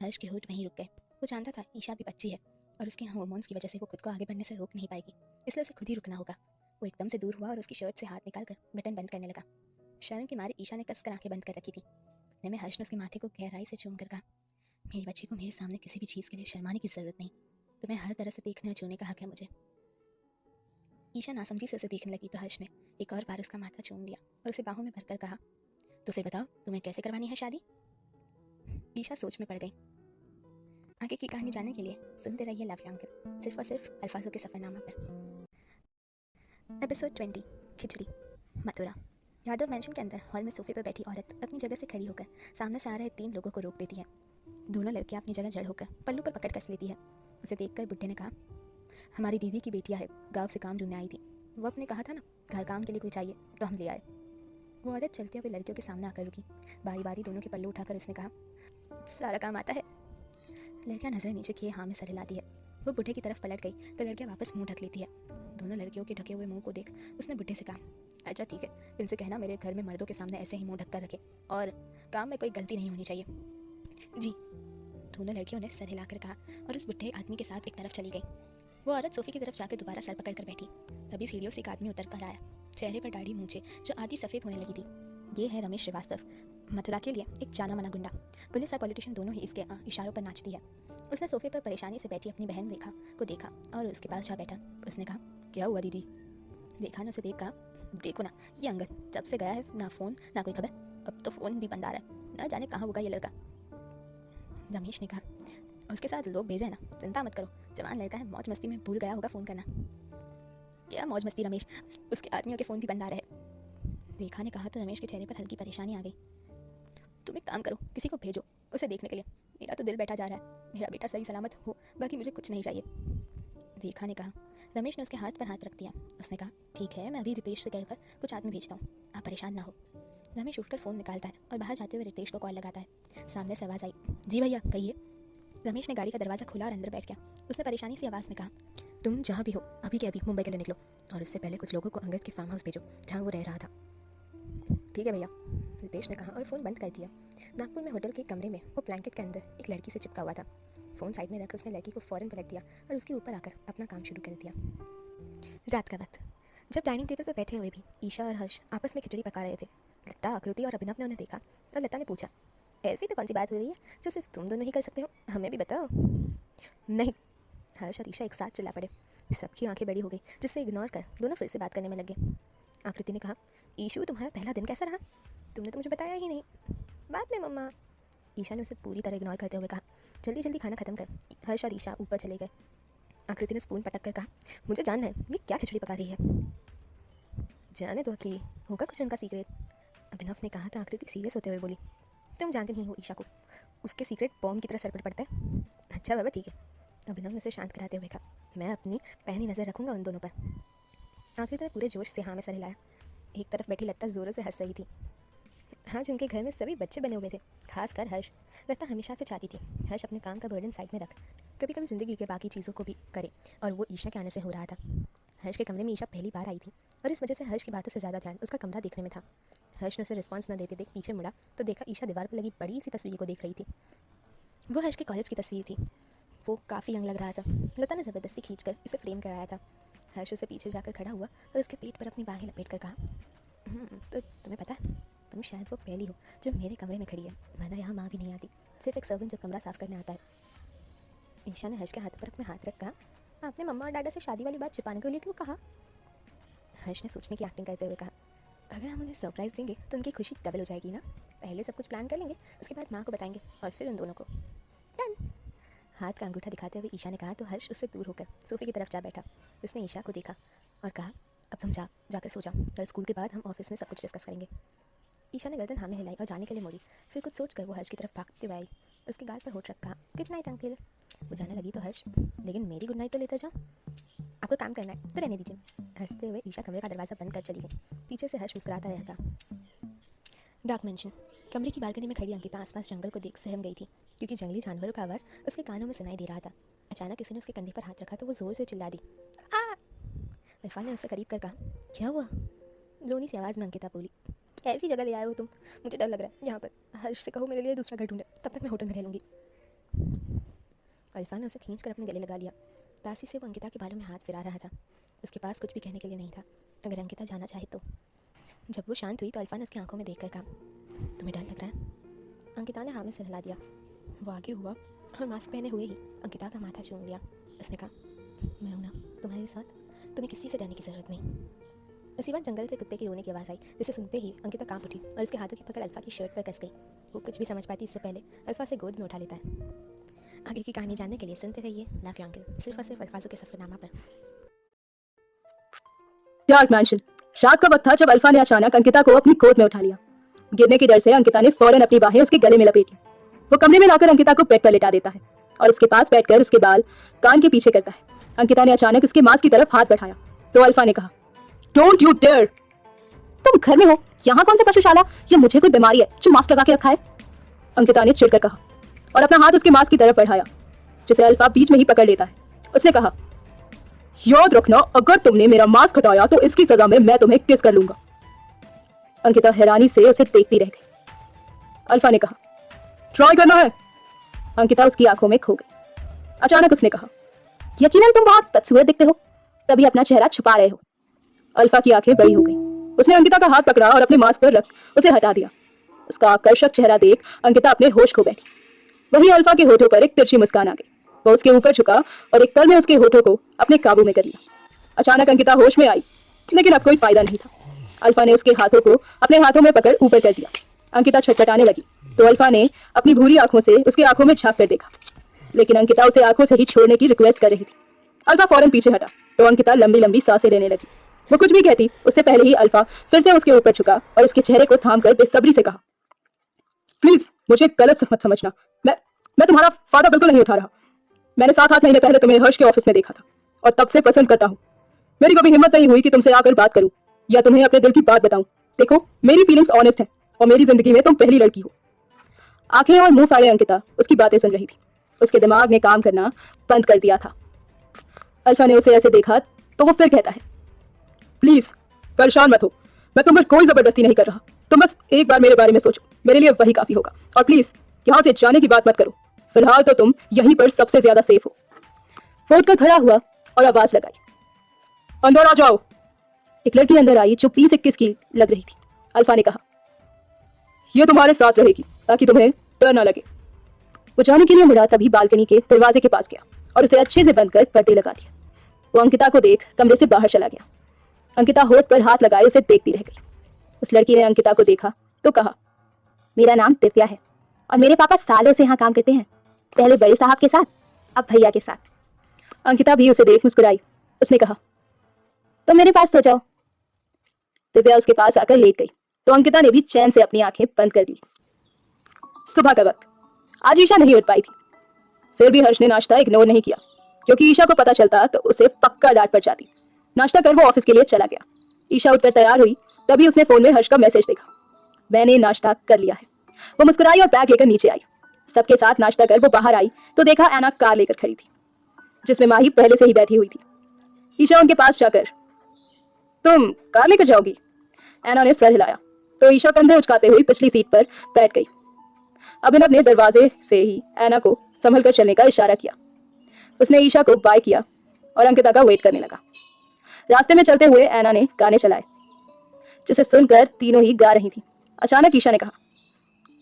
हर्ष के होठ वहीं रुक गए। वो जानता था ईशा भी बच्ची है और उसके हार्मोन्स की वजह से वो खुद को आगे बढ़ने से रोक नहीं पाएगी, इसलिए उसे खुद ही रुकना होगा। वो एकदम से दूर हुआ और उसकी शर्ट से हाथ निकालकर बटन बंद करने लगा। शर्म के मारे ईशा ने कसकर आंखें बंद कर रखी थी। इतने में हर्ष ने उसके माथे को गहराई से चूम कर कहा, मेरी बच्ची को मेरे सामने किसी भी चीज़ के लिए शर्माने की जरूरत नहीं। तुम्हें हर तरह से देखने और छूने का हक है मुझे। ईशा नासमझी से उसे देखने लगी तो हर्ष ने एक और बार उसका माथा चूम लिया और उसे बाहों में भरकर कहा, तो फिर बताओ तुम्हें कैसे करवानी है शादी? ईशा सोच में पड़ गई। आगे की कहानी जानने के लिए सुनते रहिए लव यू अंकल, सिर्फ और सिर्फ अल्फाजों के सफरनामा पर। एपिसोड 20, खिचड़ी। मथुरा। यादव मैंशन के अंदर हॉल में सोफे पर बैठी औरत अपनी जगह से खड़ी होकर सामने से आ रहे 3 लोगों को रोक देती है। दोनों लड़कियां अपनी जगह जड़ होकर पल्लू पर पकड़ कस लेती है। उसे देखकर बुड्ढे ने कहा, हमारी दीदी की बेटियां है, गांव से काम ढूंढने आई थी। वो अपने कहा था ना घर काम के लिए कोई चाहिए तो हम ले आए। वो औरत चलते हुए लड़कियों के सामने आकर रुकी। बारी बारी दोनों के पल्लू उठाकर उसने कहा, सारा काम आता है। लड़कियां नजर नीचे किए हाँ में सर हिलाती है। वो बुढ़े की तरफ पलट गई तो लड़कियां वापस मुंह ढक लेती है। दोनों लड़कियों के ढके हुए मुंह को देख उसने बुढ़े से कहा, अच्छा ठीक है, इनसे कहना मेरे घर में मर्दों के सामने ऐसे ही मुंह ढक कर रखे और काम में कोई गलती नहीं होनी चाहिए। जी। दोनों लड़कियों ने सर हिलाकर कहा और उस बुढ़े आदमी के साथ एक तरफ चली गई। वो औरत सोफे की तरफ जाकर दोबारा सर पकड़ कर बैठी। तभी सीढ़ियों से एक आदमी उतर कर आया। चेहरे पर दाढ़ी मूंछे जो आधी सफ़ेद होने लगी थी। ये है रमेश श्रीवास्तव, मथुरा के लिए एक जाना माना गुंडा। पुलिस और पॉलिटिशियन दोनों ही इसके इशारों पर नाचती है। उसने सोफे पर परेशानी से बैठी अपनी बहन रेखा को देखा और उसके पास जा बैठा। उसने कहा, क्या हुआ दीदी? रेखा ने उसे देख कहा, देखो ना ये अंगद जब से गया है, ना फ़ोन ना कोई खबर। अब तो फ़ोन भी बंद आ रहा है, ना जाने कहाँ होगा ये लड़का। रमेश ने कहा, उसके साथ लोग भेजे हैं ना, चिंता मत करो, जवान लड़का है, मौज मस्ती में भूल गया होगा फ़ोन करना। क्या मौज मस्ती रमेश, उसके आदमियों के फ़ोन भी बंद आ रहे हैं। रेखा ने कहा तो रमेश के चेहरे पर हल्की परेशानी आ गई। तुम एक काम करो, किसी को भेजो उसे देखने के लिए, मेरा तो दिल बैठा जा रहा है। मेरा बेटा सही सलामत हो, बाकी मुझे कुछ नहीं चाहिए। रेखा ने कहा। रमेश ने उसके हाथ पर हाथ रख दिया। उसने कहा, ठीक है, मैं अभी रितेश से कहकर कुछ आदमी भेजता हूँ, आप परेशान ना हो। रमेश उठकर फ़ोन निकालता है और बाहर जाते हुए रितेश को कॉल लगाता है। सामने से आवाज़ आई, जी भैया कहिए। रमेश ने गाड़ी का दरवाज़ा खोला और अंदर बैठ गया। उसने परेशानी सी आवाज़ में कहा, तुम जहाँ भी हो अभी के अभी मुंबई के लिए निकलो और उससे पहले कुछ लोगों को अंगद के फार्म हाउस भेजो जहाँ वो रह रहा था। ठीक है भैया, रितेश ने कहा और फ़ोन बंद कर दिया। नागपुर में होटल के कमरे में वो ब्लैंकेट के अंदर एक लड़की से चिपका हुआ था। फ़ोन साइड में रख उसने लड़की को फ़ौरन पलट दिया और उसके ऊपर आकर अपना काम शुरू कर दिया। रात का वक्त, जब डाइनिंग टेबल पर बैठे हुए भी ईशा और हर्ष आपस में खिचड़ी पका रहे थे, लता, आकृति और अभिनव ने उन्हें देखा और लता ने पूछा, ऐसी तो कौन सी बात हो रही है जो सिर्फ तुम दोनों ही कर सकते हो, हमें भी बताओ। नहीं, हर्ष और ईशा एक साथ चिल्ला पड़े। सबकी आंखें बड़ी हो गई, जिससे इग्नोर कर दोनों फिर से बात करने में लगे। आकृति ने कहा, ईशु तुम्हारा पहला दिन कैसा रहा? तुमने तो मुझे बताया ही नहीं। बाद में मम्मा। ईशा ने उसे पूरी तरह इग्नोर करते हुए कहा। जल्दी जल्दी खाना खत्म कर। हर्ष और ईशा ऊपर चले गए। आकृति ने स्पून पटक कर कहा, मुझे जानना है ये क्या खिचड़ी पका रही है। जाने दो कि होगा कुछ उनका सीक्रेट। अभिनव ने कहा। तो आकृति सीरियस होते हुए बोली, तुम जानते नहीं हो ईशा को, उसके सीक्रेट बॉम्ब की तरह सर पर पड़ता है। अच्छा बाबा ठीक है। अभिनव ने उसे शांत कराते हुए कहा, मैं अपनी पैनी नज़र रखूंगा उन दोनों पर। आकृति ने पूरे जोश से हाँ में सर हिलाया। एक तरफ बैठी लता ज़ोरों से हंस रही थी। आज उनके घर में सभी बच्चे बने हुए थे, खासकर हर्ष। लता हमेशा से चाहती थी हर्ष अपने काम का बर्डन साइड में रख, कभी कभी ज़िंदगी के बाकी चीज़ों को भी करे, और वो ईशा के आने से हो रहा था। हर्ष के कमरे में ईशा पहली बार आई थी और इस वजह से हर्ष की बातों से ज़्यादा ध्यान उसका कमरा देखने में था। हर्ष ने उसे रिस्पॉन्स न देते देख पीछे मुड़ा तो देखा ईशा दीवार पर लगी बड़ी सी तस्वीर को देख रही थी। वो हर्ष के कॉलेज की तस्वीर थी। वो काफ़ी यंग लग रहा था। लता ने ज़बरदस्ती खींचकर इसे फ्रेम कराया था। हर्ष उसे पीछे जाकर खड़ा हुआ और उसके पेट पर अपनी बाहें लपेट कर कहा, तो तुम्हें पता है तुम शायद वो पहली हो जो मेरे कमरे में खड़ी है, वरना यहाँ माँ भी नहीं आती, सिर्फ एक सर्वेंट जो कमरा साफ करने आता है। ईशा ने हर्ष के हाथ पर अपने हाथ रख कहा, आपने मम्मा और डाडा से शादी वाली बात छिपाने के लिए क्यों कहा? हर्ष ने सोचने की एक्टिंग करते हुए कहा, अगर हम उन्हें सरप्राइज़ देंगे तो उनकी खुशी डबल हो जाएगी ना। पहले सब कुछ प्लान कर लेंगे, उसके बाद माँ को बताएंगे और फिर उन दोनों को। डन। हाथ का अंगूठा दिखाते हुए ईशा ने कहा तो हर्ष उससे दूर होकर सोफे की तरफ जा बैठा। उसने ईशा को देखा और कहा, अब तुम जाकर सो जाओ, कल स्कूल के बाद हम ऑफिस में सब कुछ डिस्कस करेंगे। ईशा ने गर्दन हाँ में हिलाई और जाने के लिए मोड़ी। फिर कुछ सोचकर वो हर्ष की तरफ भागते हुए आई। उसके गाल पर होठ रखा, गुड नाइट अंकल। वो जाने लगी तो हर्ष, लेकिन मेरी गुड नाइट तो लेता जाओ, आपको काम करना है तो रहने दीजिए। हंसते हुए ईशा कमरे का दरवाज़ा बंद कर चली गई। पीछे से हर्ष मुस्कुराता रहता। Dark mention. कमरे की बालकनी में खड़ी अंकिता आसपास जंगल को देख सहम गई थी, क्योंकि जंगली जानवरों का आवाज़ उसके कानों में सुनाई दे रहा था। अचानक किसी ने उसके कंधे पर हाथ रखा तो वो ज़ोर से चिल्ला दी, आ! इरफान ने उससे करीब कर कहा, क्या हुआ? रोनी सी आवाज़ में अंकिता बोली, ऐसी जगह ले आए हो तुम, मुझे डर लग रहा है यहाँ पर। हर्ष से कहो मेरे लिए दूसरा घर ढूंढे, तब तक मैं होटल में रह लूँगी। इरफान ने उसे खींचकर अपने गले लगा लिया। तासी से वो अंकिता के बालों में हाथ फिरा रहा था। उसके पास कुछ भी कहने के लिए नहीं था, अगर अंकिता जाना चाहे तो। जब वो शांत हुई तो इरफान ने उसकी आंखों में देखकर कहा, तुम्हें डर लग रहा है? अंकिता ने हाँ में सिर हिला दिया। वो आगे हुआ और मास्क पहने हुए ही अंकिता का माथा चूम लिया। उसने कहा, मैं हूं ना तुम्हारे साथ, तुम्हें किसी से डरने की ज़रूरत नहीं। उसी बात जंगल से कुत्ते की रोने की आवाज़ आई, जिसे सुनते ही अंकिता कांप उठी और उसके हाथों की पकड़ अल्फा की शर्ट पर कस गई। वो कुछ भी समझ पाती इससे पहले अल्फा से गोद में उठा लेता है। आगे की कहानी जानने के लिए सुनते रहिए लव यू अंकल, सिर्फ और सिर्फ अल्फाजों के सफरनामा पर। Dark mention. रात का वक्त था जब अल्फा ने अचानक अंकिता को अपनी गोद में उठा लिया। गिरने के डर से अंकिता ने फौरन अपनी बाहें उसके गले में लपेट ली। वो कमरे में लाकर अंकिता को बेड पर लेटा देता है और उसके पास बैठकर उसके बाल कान के पीछे करता है। अंकिता ने अचानक उसके मास्क की तरफ हाथ बढ़ाया तो अल्फा ने कहा, डोंट यू डेयर। तुम घर में हो, यहाँ कौन सा पशुशाला या मुझे कोई बीमारी है जो मास्क लगा के रखा है? अंकिता ने चिढ़कर कहा और अपना हाथ उसके मास्क की तरफ बढ़ाया, जिसे अल्फा बीच में ही पकड़ लेता है। उसने कहा, याद रखना, अगर तुमने मेरा मास्क हटाया तो इसकी सजा में मैं तुम्हें किस कर लूंगा। अंकिता हैरानी से उसे देखती रह गई। अल्फा ने कहा, ट्राई करना है। अंकिता उसकी आंखों में खो गई। अचानक उसने कहा, यकीनन तुम बहुत बदसूरत दिखते हो, तभी अपना चेहरा छुपा रहे हो। अल्फा की आंखें बड़ी हो गई। उसने अंकिता का हाथ पकड़ा और अपने मास्क पर रख उसे हटा दिया। उसका आकर्षक चेहरा देख अंकिता अपने होश खो बैठी। वही अल्फा के होठों पर एक तिरछी मुस्कान आ गई। वो उसके ऊपर झुका और एक पल में उसके होठों को अपने काबू में कर लिया। अचानक अंकिता होश में आई, लेकिन अब कोई फायदा नहीं था। अल्फा ने उसके हाथों को अपने हाथों में पकड़ ऊपर कर दिया। अंकिता छटपटाने लगी तो अल्फा ने अपनी भूरी आंखों से उसकी आंखों में झांक कर देखा, लेकिन अंकिता उसे आंखों से ही छोड़ने की रिक्वेस्ट कर रही थी। अल्फा फौरन पीछे हटा तो अंकिता लंबी लंबी सांसें लेने लगी। वो कुछ भी कहती उससे पहले ही अल्फा फिर से उसके ऊपर झुका और उसके चेहरे को थामकर बेसब्री से कहा, प्लीज मुझे गलत मत समझना, मैं तुम्हारा फायदा बिल्कुल नहीं उठा रहा। मैंने 7-8 महीने पहले तुम्हें हर्ष के ऑफिस में देखा था और तब से पसंद करता हूँ। मेरी कभी हिम्मत नहीं हुई कि तुमसे आकर बात करूं या तुम्हें अपने दिल की बात बताऊं। देखो, मेरी फीलिंग्स ऑनेस्ट हैं और मेरी जिंदगी में तुम पहली लड़की हो। आंखें और मुंह फाड़े अंकिता उसकी बातें सुन रही थी। उसके दिमाग ने काम करना बंद कर दिया था। अल्फा ने उसे ऐसे देखा तो वो फिर कहता है, प्लीज परेशान मत हो, मैं तुम पर कोई जबरदस्ती नहीं कर रहा। तुम बस एक बार मेरे बारे में सोचो, मेरे लिए वही काफी होगा। और प्लीज यहाँ से जाने की बात मत करो, फिलहाल तो तुम यहीं पर सबसे ज्यादा सेफ हो। वो उठकर खड़ा हुआ और आवाज लगाई, अंदर आ जाओ। एक लड़की अंदर आई जो 20-21 की लग रही थी। अल्फा ने कहा, ये तुम्हारे साथ रहेगी ताकि तुम्हें डर ना लगे। वो जाने के लिए मुड़ा तभी बालकनी के दरवाजे के पास गया और उसे अच्छे से बंद कर पर्दे लगा दिया। वो अंकिता को देख कमरे से बाहर चला गया। अंकिता होठ पर हाथ लगाए उसे देखती रह गई। उस लड़की ने अंकिता को देखा तो कहा, मेरा नाम दिव्या है और मेरे पापा सालों से यहाँ काम करते हैं, पहले बड़े साहब के साथ, अब भैया के साथ। अंकिता भी उसे देख मुस्कुराई। उसने कहा, तो मेरे पास तो जाओ। दिव्या उसके पास आकर लेट गई तो अंकिता ने भी चैन से अपनी आंखें बंद कर ली। सुबह का वक्त। आज ईशा नहीं उठ पाई थी, फिर भी हर्ष ने नाश्ता इग्नोर नहीं किया, क्योंकि ईशा को पता चलता तो उसे पक्का डांट पड़ जाती। नाश्ता कर वो ऑफिस के लिए चला गया। ईशा उठकर तैयार हुई, तभी उसने फोन में हर्ष का मैसेज देखा, मैंने नाश्ता कर लिया है। वो मुस्कुराई और बैग लेकर नीचे आई। सबके साथ नाश्ता कर वो बाहर आई तो देखा ऐना कार लेकर खड़ी थी, जिसमें माही पहले से ही बैठी हुई थी। ईशा उनके पास जाकर, तुम कार लेकर जाओगी? ऐना ने सर हिलाया तो ईशा कंधे उचकाते हुई पिछली सीट पर बैठ गई। अभिनव ने दरवाजे से ही ऐना को संभल कर चलने का इशारा किया। उसने ईशा को बाय किया और अंकिता का वेट करने लगा। रास्ते में चलते हुए ऐना ने गाने चलाए, जिसे सुनकर तीनों ही गा रही थी। अचानक ईशा ने कहा,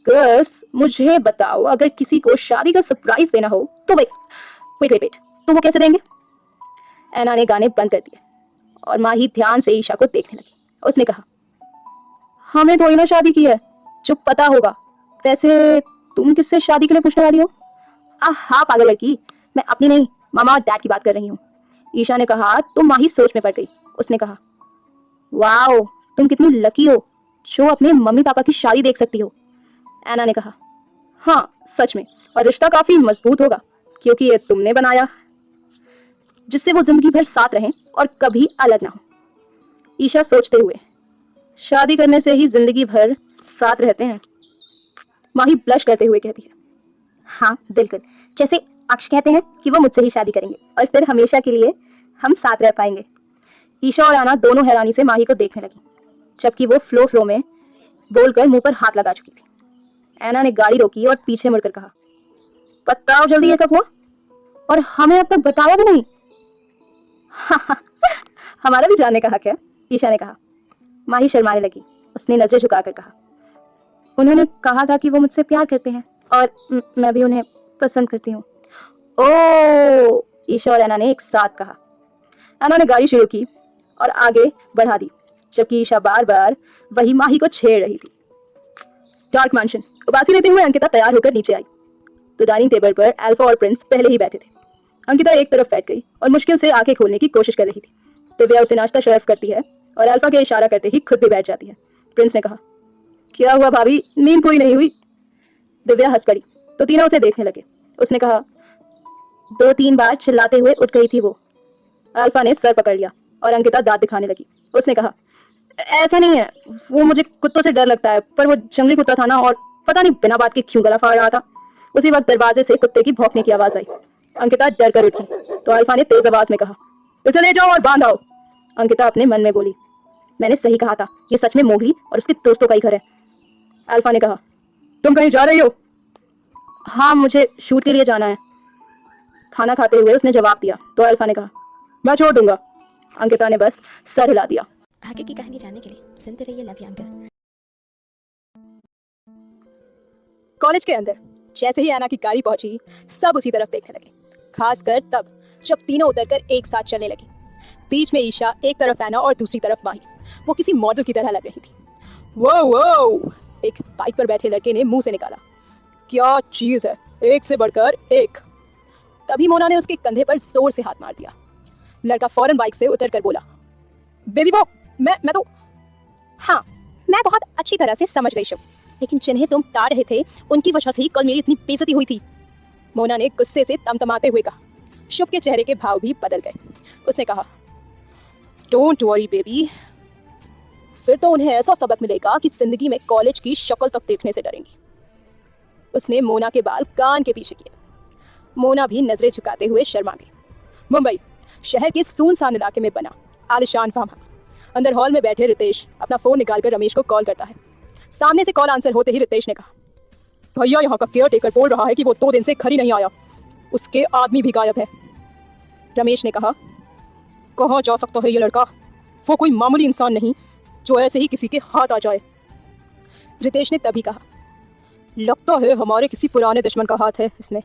गर्ल्स मुझे बताओ, अगर किसी को शादी का सरप्राइज देना हो तो वेट तो वो कैसे देंगे? ऐना ने गाने बंद कर दिए और माही ध्यान से ईशा को देखने लगी। उसने कहा, हमें थोड़ी ना शादी की है, जो पता होगा। वैसे तुम किससे शादी के लिए पूछने वाली हो? हाँ पागल लड़की, मैं अपनी नहीं, मामा और डैड की बात कर रही हूँ। ईशा ने कहा तो माही सोच में पड़ गई। उसने कहा, वाओ तुम कितनी लकी हो जो अपने मम्मी पापा की शादी देख सकती हो। ऐना ने कहा, हाँ सच में, और रिश्ता काफी मजबूत होगा क्योंकि ये तुमने बनाया, जिससे वो जिंदगी भर साथ रहें और कभी अलग ना हो। ईशा सोचते हुए, शादी करने से ही जिंदगी भर साथ रहते हैं? माही ब्लश करते हुए कहती है, हाँ बिल्कुल, जैसे अक्ष कहते हैं कि वो मुझसे ही शादी करेंगे और फिर हमेशा के लिए हम साथ रह पाएंगे। ईशा और ऐना दोनों हैरानी से माही को देखने लगी, जबकि वो फ्लो में बोलकर मुंह पर हाथ लगा चुकी थी। ऐना ने गाड़ी रोकी और पीछे मुड़कर कहा, बताओ जल्दी ये कब हुआ, और हमें अब तक बताया भी नहीं। हमारा भी जानने का हक है, ईशा ने कहा। माही शर्माने लगी। उसने नजरें झुकाकर कहा, उन्होंने कहा था कि वो मुझसे प्यार करते हैं और मैं भी उन्हें पसंद करती हूँ। ओ, ईशा और ऐना ने एक साथ कहा। ऐना ने गाड़ी शुरू की और आगे बढ़ा दी, जबकि ईशा बार बार वही माही को छेड़ रही थी। Dark mention. उबासी लेते हुए अंकिता तैयार होकर नीचे आई तो डाइनिंग टेबल पर अल्फा और प्रिंस पहले ही बैठे थे। अंकिता एक तरफ बैठ गई और मुश्किल से आंखें खोलने की कोशिश कर रही थी। दिव्या उसे नाश्ता सर्व करती है और अल्फा के इशारा करते ही खुद भी बैठ जाती है। प्रिंस ने कहा, क्या हुआ भाभी, नींद पूरी नहीं हुई? दिव्या हंस पड़ी तो तीनों उसे देखने लगे। उसने कहा, 2-3 बार चिल्लाते हुए उठ गई थी वो। अल्फा ने सर पकड़ लिया और अंकिता दांत दिखाने लगी। उसने कहा, ऐसा नहीं है, वो मुझे कुत्तों से डर लगता है, पर वो जंगली कुत्ता था ना, और पता नहीं बिना बात के क्यों गला फाड़ रहा था। उसी वक्त दरवाजे से कुत्ते की भौंकने की आवाज आई। अंकिता डर कर उठी तो अल्फा ने तेज आवाज में कहा, इसे ले जाओ और बांध आओ। अंकिता अपने मन में बोली, मैंने सही कहा था, ये सच में मोगली और उसके दोस्तों का ही घर है। अल्फा ने कहा, तुम कहीं जा रही हो? हाँ मुझे शूट के लिए जाना है। खाना खाते हुए उसने जवाब दिया तो अल्फा ने कहा, मैं छोड़ दूंगा। अंकिता ने बस सर हिला दिया। आगे की कहानी जानने के लिए सुनते रहिए लव यू अंकल। कॉलेज के अंदर जैसे ही ऐना की गाड़ी पहुंची, सब उसी तरफ देखने लगे, खासकर तब जब तीनों उतरकर एक साथ चलने लगी। बीच में ईशा, एक तरफ ऐना और दूसरी तरफ माही। वो किसी मॉडल की तरह लग रही थी। वो एक बाइक पर बैठे लड़के ने मुंह से निकाला, क्या चीज है, एक से बढ़कर एक। तभी मोना ने उसके कंधे पर जोर से हाथ मार दिया। लड़का फौरन बाइक से उतरकर बोला, बेबी वो मैं तो, हाँ मैं बहुत अच्छी तरह से समझ गई शुभ, लेकिन जिन्हें तुम ताड़ रहे थे उनकी वजह से ही कल मेरी इतनी बेइज्जती हुई थी। मोना ने गुस्से से तमतमाते हुए कहा। शुभ के चेहरे के भाव भी बदल गए। उसने कहा, डोंट वरी बेबी, फिर तो उन्हें ऐसा सबक मिलेगा कि जिंदगी में कॉलेज की शक्ल तक देखने से डरेंगी। उसने मोना के बाल कान के पीछे किए। मोना भी नजरें झुकाते हुए शर्मा गई। मुंबई शहर के सुनसान इलाके में बना आलिशान फार्म हाउस। अंदर हॉल में बैठे रितेश अपना फोन निकालकर रमेश को कॉल करता है। सामने से कॉल आंसर होते ही रितेश ने कहा, भैया यहाँ का केयर टेकर बोल रहा है कि वो 2 दिन से घर ही नहीं आया, उसके आदमी भी गायब है। रमेश ने कहा, कहाँ जा सकता है ये लड़का, वो कोई मामूली इंसान नहीं जो ऐसे ही किसी के हाथ आ जाए। रितेश ने तभी कहा, लगता है हमारे किसी पुराने दुश्मन का हाथ है इसमें,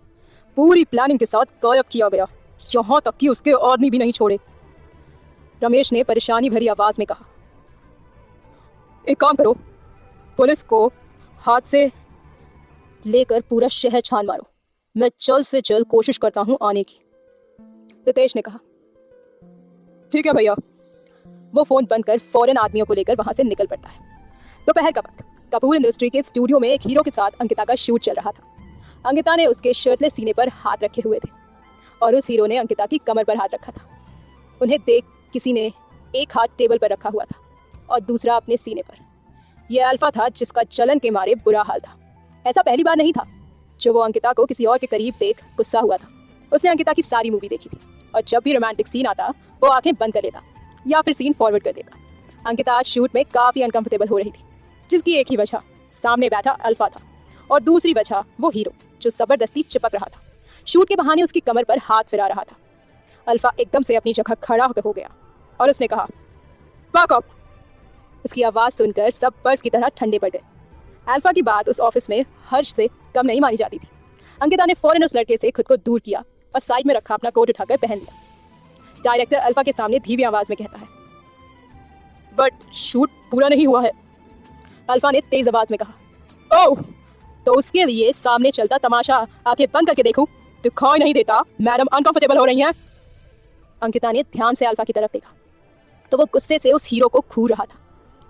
पूरी प्लानिंग के साथ गायब किया गया, यहाँ तक कि उसके आदमी भी नहीं छोड़े। रमेश ने परेशानी भरी आवाज में कहा, एक काम करो, पुलिस को हाथ से लेकर पूरा शहर छान मारो, मैं जल्द से जल्द कोशिश करता हूँ आने की। रितेश ने कहा, ठीक है भैया। वो फोन बंद कर फौरन आदमियों को लेकर वहां से निकल पड़ता है। दोपहर का वक्त कपूर इंडस्ट्री के स्टूडियो में एक हीरो के साथ अंकिता का शूट चल रहा था। अंकिता ने उसके शर्टलेस सीने पर हाथ रखे हुए थे और उस हीरो ने अंकिता की कमर पर हाथ रखा था। उन्हें देख किसी ने एक हाथ टेबल पर रखा हुआ था और दूसरा अपने सीने पर। यह अल्फा था जिसका जलन के मारे बुरा हाल था। ऐसा पहली बार नहीं था जो वो अंकिता को किसी और के करीब देख गुस्सा हुआ था। उसने अंकिता की सारी मूवी देखी थी और जब भी रोमांटिक सीन आता वो आंखें बंद कर लेता या फिर सीन फॉरवर्ड कर देता। अंकिता आज शूट में काफी अनकंफर्टेबल हो रही थी, जिसकी एक ही वजह सामने बैठा अल्फा था और दूसरी वजह वो हीरो जो जबरदस्ती चिपक रहा था। शूट के बहाने उसकी कमर पर हाथ फिरा रहा था। अल्फा एकदम से अपनी जगह खड़ा हो गया और उसने कहा, बैक अप। उसकी आवाज सुनकर सब बर्फ की तरह ठंडे पड़ गए। अल्फा की बात उस ऑफिस में हर्ष से कम नहीं मानी जाती थी। अंकिता ने फौरन उस लड़के से खुद को दूर किया और साइड में रखा अपना कोट उठाकर पहन लिया। डायरेक्टर अल्फा के सामने धीमी आवाज में कहता है, बट शूट पूरा नहीं हुआ है। अल्फा ने तेज आवाज में कहा, ओह, तो उसके लिए सामने चलता तमाशा आंखें बंद करके देखूं, दिखाई नहीं देता मैडम अनकंफर्टेबल हो रही हैं। अंकिता ने ध्यान से अल्फा की तरफ देखा तो वो गुस्से से उस हीरो को घूर रहा था।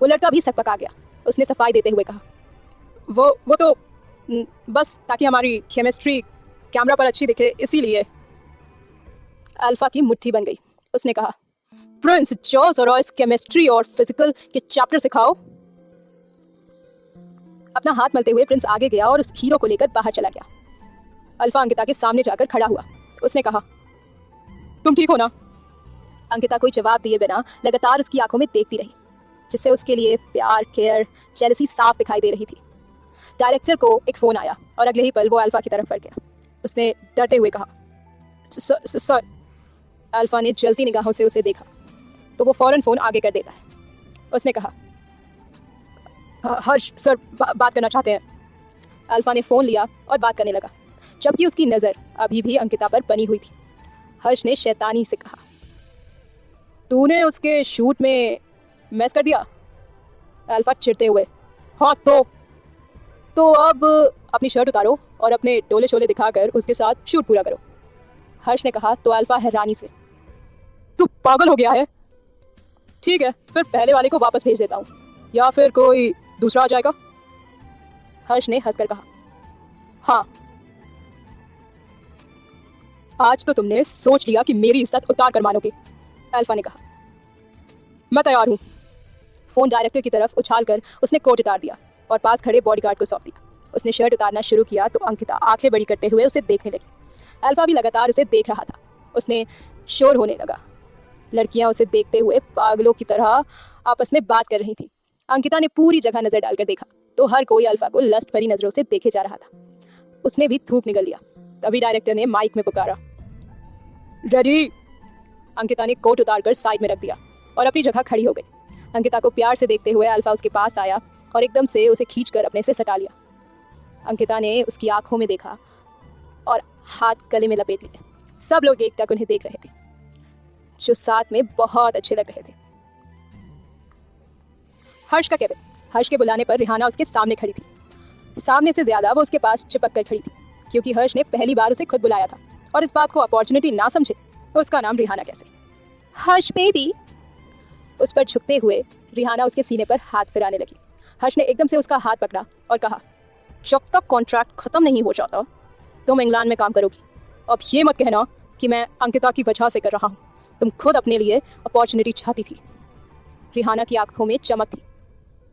वो लड़का भी सकपका गया। उसने सफाई देते हुए कहा, वो तो बस ताकि हमारी केमिस्ट्री कैमरा पर अच्छी दिखे इसीलिए। अल्फा की मुट्ठी बन गई। उसने कहा, प्रिंस जो जरा इस केमिस्ट्री और फिजिकल के चैप्टर सिखाओ। अपना हाथ मलते हुए प्रिंस आगे गया और उस हीरो को लेकर बाहर चला गया। अल्फा अंकिता के सामने जाकर खड़ा हुआ। उसने कहा, तुम ठीक हो ना? अंकिता कोई जवाब दिए बिना लगातार उसकी आंखों में देखती रही, जिससे उसके लिए प्यार, केयर, जेलसी साफ दिखाई दे रही थी। डायरेक्टर को एक फोन आया और अगले ही पल वो अल्फा की तरफ बढ़ गया। उसने डरते हुए कहा, सर। अल्फा ने जलती निगाहों से उसे देखा तो वो फौरन फोन आगे कर देता है। उसने कहा, हर्ष सर बात करना चाहते हैं। अल्फा ने फोन लिया और बात करने लगा, जबकि उसकी नजर अभी भी अंकिता पर बनी हुई थी। हर्ष ने शैतानी से कहा, तूने उसके शूट में मैस कर दिया? अल्फा चिढ़ते हुए, हाँ तो अब अपनी शर्ट उतारो और अपने डोले शोले दिखाकर उसके साथ शूट पूरा करो। हर्ष ने कहा तो अल्फा हैरानी से, तू पागल हो गया है? ठीक है, फिर पहले वाले को वापस भेज देता हूँ या फिर कोई दूसरा आ जाएगा। हर्ष ने हंसकर कहा, हाँ, आज तो तुमने सोच लिया कि मेरी इज्जत उतार कर मानोगे। अल्फा ने कहा, मैं तैयार हूँ। फोन डायरेक्टर की तरफ उछालकर उसने कोट उतार दिया और पास खड़े बॉडीगार्ड को सौंप दिया। उसने शर्ट उतारना शुरू किया तो अंकिता आंखें बड़ी करते हुए उसे देखने लगी। अल्फा भी लगातार उसे देख रहा था। उसने शोर होने लगा। लड़कियां उसे देखते हुए पागलों की तरह आपस में बात कर रही थी। अंकिता ने पूरी जगह नजर डालकर देखा तो हर कोई अल्फा को लस्ट भरी नजरों से देखे जा रहा था। उसने भी थूक निगल लिया। तभी डायरेक्टर ने माइक में पुकारा, रेडी। अंकिता ने कोट उतारकर साइड में रख दिया और अपनी जगह खड़ी हो गई। अंकिता को प्यार से देखते हुए अल्फा उसके पास आया और एकदम से उसे खींचकर अपने से सटा लिया। अंकिता ने उसकी आंखों में देखा और हाथ गले में लपेट लिए। सब लोग एकटक उन्हें देख रहे थे, जो साथ में बहुत अच्छे लग रहे थे। हर्ष का केबिन। हर्ष के बुलाने पर रिहाना उसके सामने खड़ी थी। सामने से ज्यादा वो उसके पास चिपक कर खड़ी थी, क्योंकि हर्ष ने पहली बार उसे खुद बुलाया था और इस बात को अपॉर्चुनिटी ना समझे तो उसका नाम रिहाना कैसे। हर्ष बेबी। उस पर झुकते हुए रिहाना उसके सीने पर हाथ फिराने लगी। हर्ष ने एकदम से उसका हाथ पकड़ा और कहा, जब तक कॉन्ट्रैक्ट खत्म नहीं हो जाता तुम इंग्लैंड में काम करोगी। अब ये मत कहना कि मैं अंकिता की वजह से कर रहा हूँ। तुम खुद अपने लिए अपॉर्चुनिटी चाहती थी। रिहाना की आंखों में चमक थी,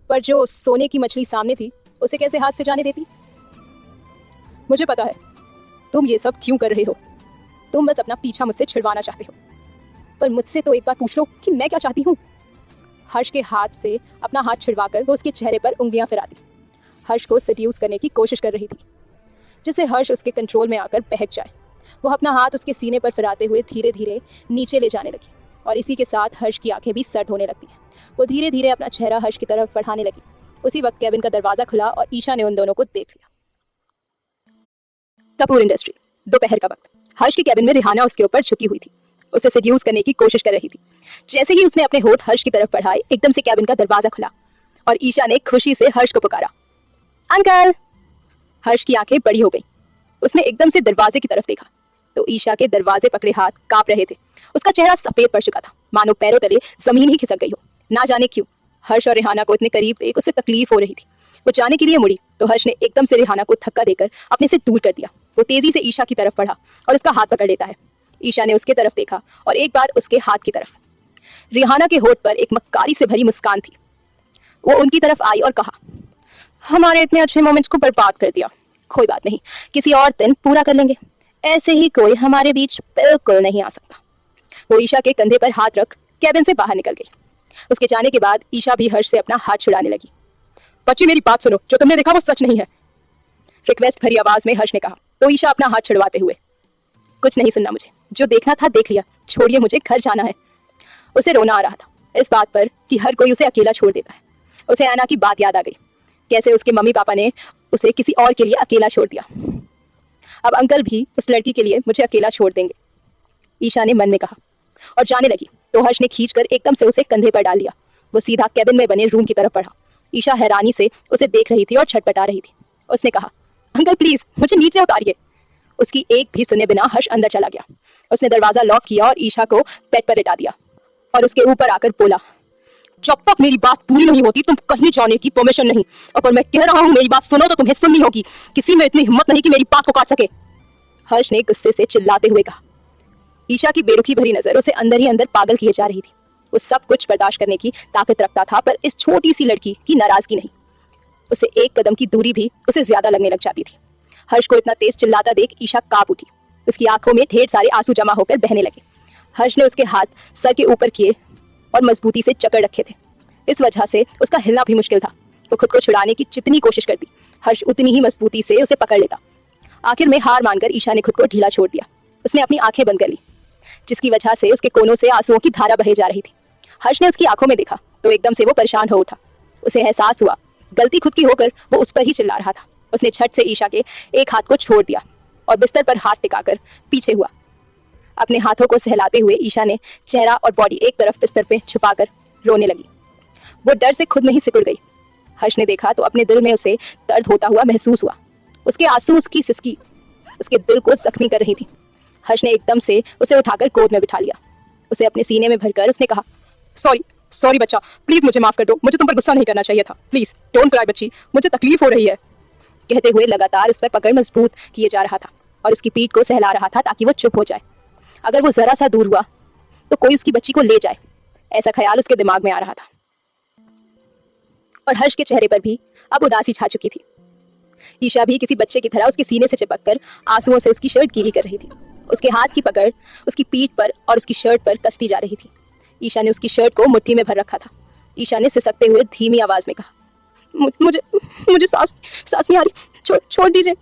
पर जो सोने की मछली सामने थी उसे कैसे हाथ से जाने देती। मुझे पता है तुम ये सब क्यों कर रहे हो। तुम बस अपना पीछा मुझसे छिड़वाना चाहते हो, पर मुझसे तो एक बार पूछ लो कि मैं क्या चाहती हूँ। हर्ष के हाथ से अपना हाथ छिड़वाकर वो उसके चेहरे पर उंगलियां फिराती, हर्ष को सेड्यूस करने की कोशिश कर रही थी, जिससे हर्ष उसके कंट्रोल में आकर बहक जाए। वो अपना हाथ उसके सीने पर फिराते हुए धीरे धीरे नीचे ले जाने लगी और इसी के साथ हर्ष की आंखें भी सर्द होने लगती हैं। वो धीरे धीरे अपना चेहरा हर्ष की तरफ बढ़ाने लगी। उसी वक्त कैबिन का दरवाजा खुला और ईशा ने उन दोनों को देख लिया। कपूर इंडस्ट्री। दोपहर का वक्त। हर्ष के कैबिन में रिहाना उसके ऊपर झुकी हुई थी, उसे सेड्यूस करने की कोशिश कर रही थी। जैसे ही उसने अपने होठ हर्ष की तरफ बढ़ाए, एकदम से कैबिन का दरवाजा खुला और ईशा ने खुशी से हर्ष को पुकारा, अंकल। हर्ष की आंखें बड़ी हो गई। उसने एकदम से दरवाजे की तरफ देखा तो ईशा के दरवाजे पकड़े हाथ कांप रहे थे। उसका चेहरा सफेद पड़ चुका था, मानो पैरों तले जमीन ही खिसक गई हो। ना जाने क्यों हर्ष और रिहाना को इतने करीब देख उसे तकलीफ हो रही थी। वो जाने के लिए मुड़ी तो हर्ष ने एकदम से रिहाना को धक्का देकर अपने से दूर कर दिया। वो तेजी से ईशा की तरफ बढ़ा और उसका हाथ पकड़ लेता है। ईशा ने उसके तरफ देखा और एक बार उसके हाथ की तरफ। रिहाना के होठ पर एक मक्कारी से भरी मुस्कान थी। वो उनकी तरफ आई और कहा, हमारे इतने अच्छे मोमेंट्स को बर्बाद कर दिया। कोई बात नहीं, किसी और दिन पूरा कर लेंगे। ऐसे ही कोई हमारे बीच बिल्कुल नहीं आ सकता। वो ईशा के कंधे पर हाथ रख कैबिन से बाहर निकल गई। उसके जाने के बाद ईशा भी हर्ष से अपना हाथ छुड़ाने लगी। बच्ची मेरी बात सुनो, जो तुमने देखा वो सच नहीं है, रिक्वेस्ट भरी आवाज में हर्ष ने कहा। तो ईशा अपना हाथ छुड़वाते हुए, कुछ नहीं सुनना मुझे, जो देखना था देख लिया, छोड़िए मुझे घर जाना है। उसे रोना आ रहा था इस बात पर कि हर कोई उसे अकेला छोड़ देता है। उसे ऐना की बात याद आ गई, कैसे उसके मम्मी पापा ने उसे किसी और के लिए अकेला छोड़ दिया। अब अंकल भी उस लड़की के लिए मुझे अकेला छोड़ देंगे, ईशा ने मन में कहा और जाने लगी। तो हर्ष ने खींचकर एकदम से उसे कंधे पर डाल लिया। वो सीधा कैबिन में बने रूम की तरफ बढ़ा। ईशा हैरानी से उसे देख रही थी और छटपटा रही थी। उसने कहा, अंकल प्लीज मुझे नीचे उतारिए। उसकी एक भी सुने बिना हर्ष अंदर चला गया। उसने दरवाजा लॉक किया और ईशा को बेड पर लिटा दिया और उसके ऊपर आकर बोला, जब तक मेरी बात पूरी नहीं होती तुम कहीं जाने की परमिशन नहीं। अगर मैं कह रहा हूँ मेरी बात सुनो तो तुम्हें सुननी होगी। किसी में इतनी हिम्मत नहीं कि मेरी बात को काट सके। हर्ष ने गुस्से से चिल्लाते हुए कहा। ईशा की बेरुखी भरी नजर उसे अंदर ही अंदर पागल किए जा रही थी। वो सब कुछ बर्दाश्त करने की ताकत रखता था, पर इस छोटी सी लड़की की नाराजगी नहीं। उसे एक कदम की दूरी भी उसे ज्यादा लगने लग जाती थी। हर्ष को इतना तेज चिल्लाता देख ईशा कांप उठी। उसकी आंखों में ढेर सारे आंसू जमा होकर बहने लगे। हर्ष ने उसके हाथ सर के ऊपर किए और मजबूती से जकड़ रखे थे। इस वजह से उसका हिलना भी मुश्किल था। वो खुद को छुड़ाने की जितनी कोशिश करती, हर्ष उतनी ही मजबूती से उसे पकड़ लेता। आखिर में हार मानकर ईशा ने खुद को ढीला छोड़ दिया। उसने अपनी आंखें बंद कर ली, जिसकी वजह से उसके कोनों से आंसुओं की धारा बहे जा रही थी। हर्ष ने उसकी आंखों में देखा तो एकदम से वो परेशान हो उठा। उसे एहसास हुआ गलती खुद की होकर वो उस पर ही चिल्ला रहा था। उसने झट से ईशा के एक हाथ को छोड़ दिया और बिस्तर पर हाथ टिकाकर पीछे हुआ। अपने हाथों को सहलाते हुए ईशा ने चेहरा और बॉडी एक तरफ बिस्तर पे छुपाकर रोने लगी। वो डर से खुद में ही सिकुड़ गई। हर्ष ने देखा तो अपने दिल में उसे दर्द होता हुआ महसूस हुआ। उसके आंसू उसकी सिसकी उसके दिल को जख्मी कर रही थी। हर्ष ने एकदम से उसे उठाकर गोद में बिठा लिया। उसे अपने सीने में भरकर उसने कहा, सॉरी बच्चा, प्लीज मुझे माफ कर दो। मुझे तुम पर गुस्सा नहीं करना चाहिए था। प्लीज डोंट क्राई बच्ची, मुझे तकलीफ हो रही है। कहते हुए लगातार उस पर पकड़ मजबूत किए जा रहा था और उसकी पीठ को सहला रहा था ताकि वो चुप हो जाए। अगर वो जरा सा दूर हुआ तो कोई उसकी बच्ची को ले जाए, ऐसा ख्याल उसके दिमाग में आ रहा था। और हर्ष के चेहरे पर भी अब उदासी छा चुकी थी। ईशा भी किसी बच्चे की तरह उसके सीने से चिपककर आंसुओं से उसकी शर्ट गीली कर रही थी। उसके हाथ की पकड़ उसकी पीठ पर और उसकी शर्ट पर कसती जा रही थी। ईशा ने उसकी शर्ट को मुट्ठी में भर रखा था। ईशा ने सिसकते हुए धीमी आवाज में कहा, मुझे सांस नहीं आ रही, छोड़ दीजिए।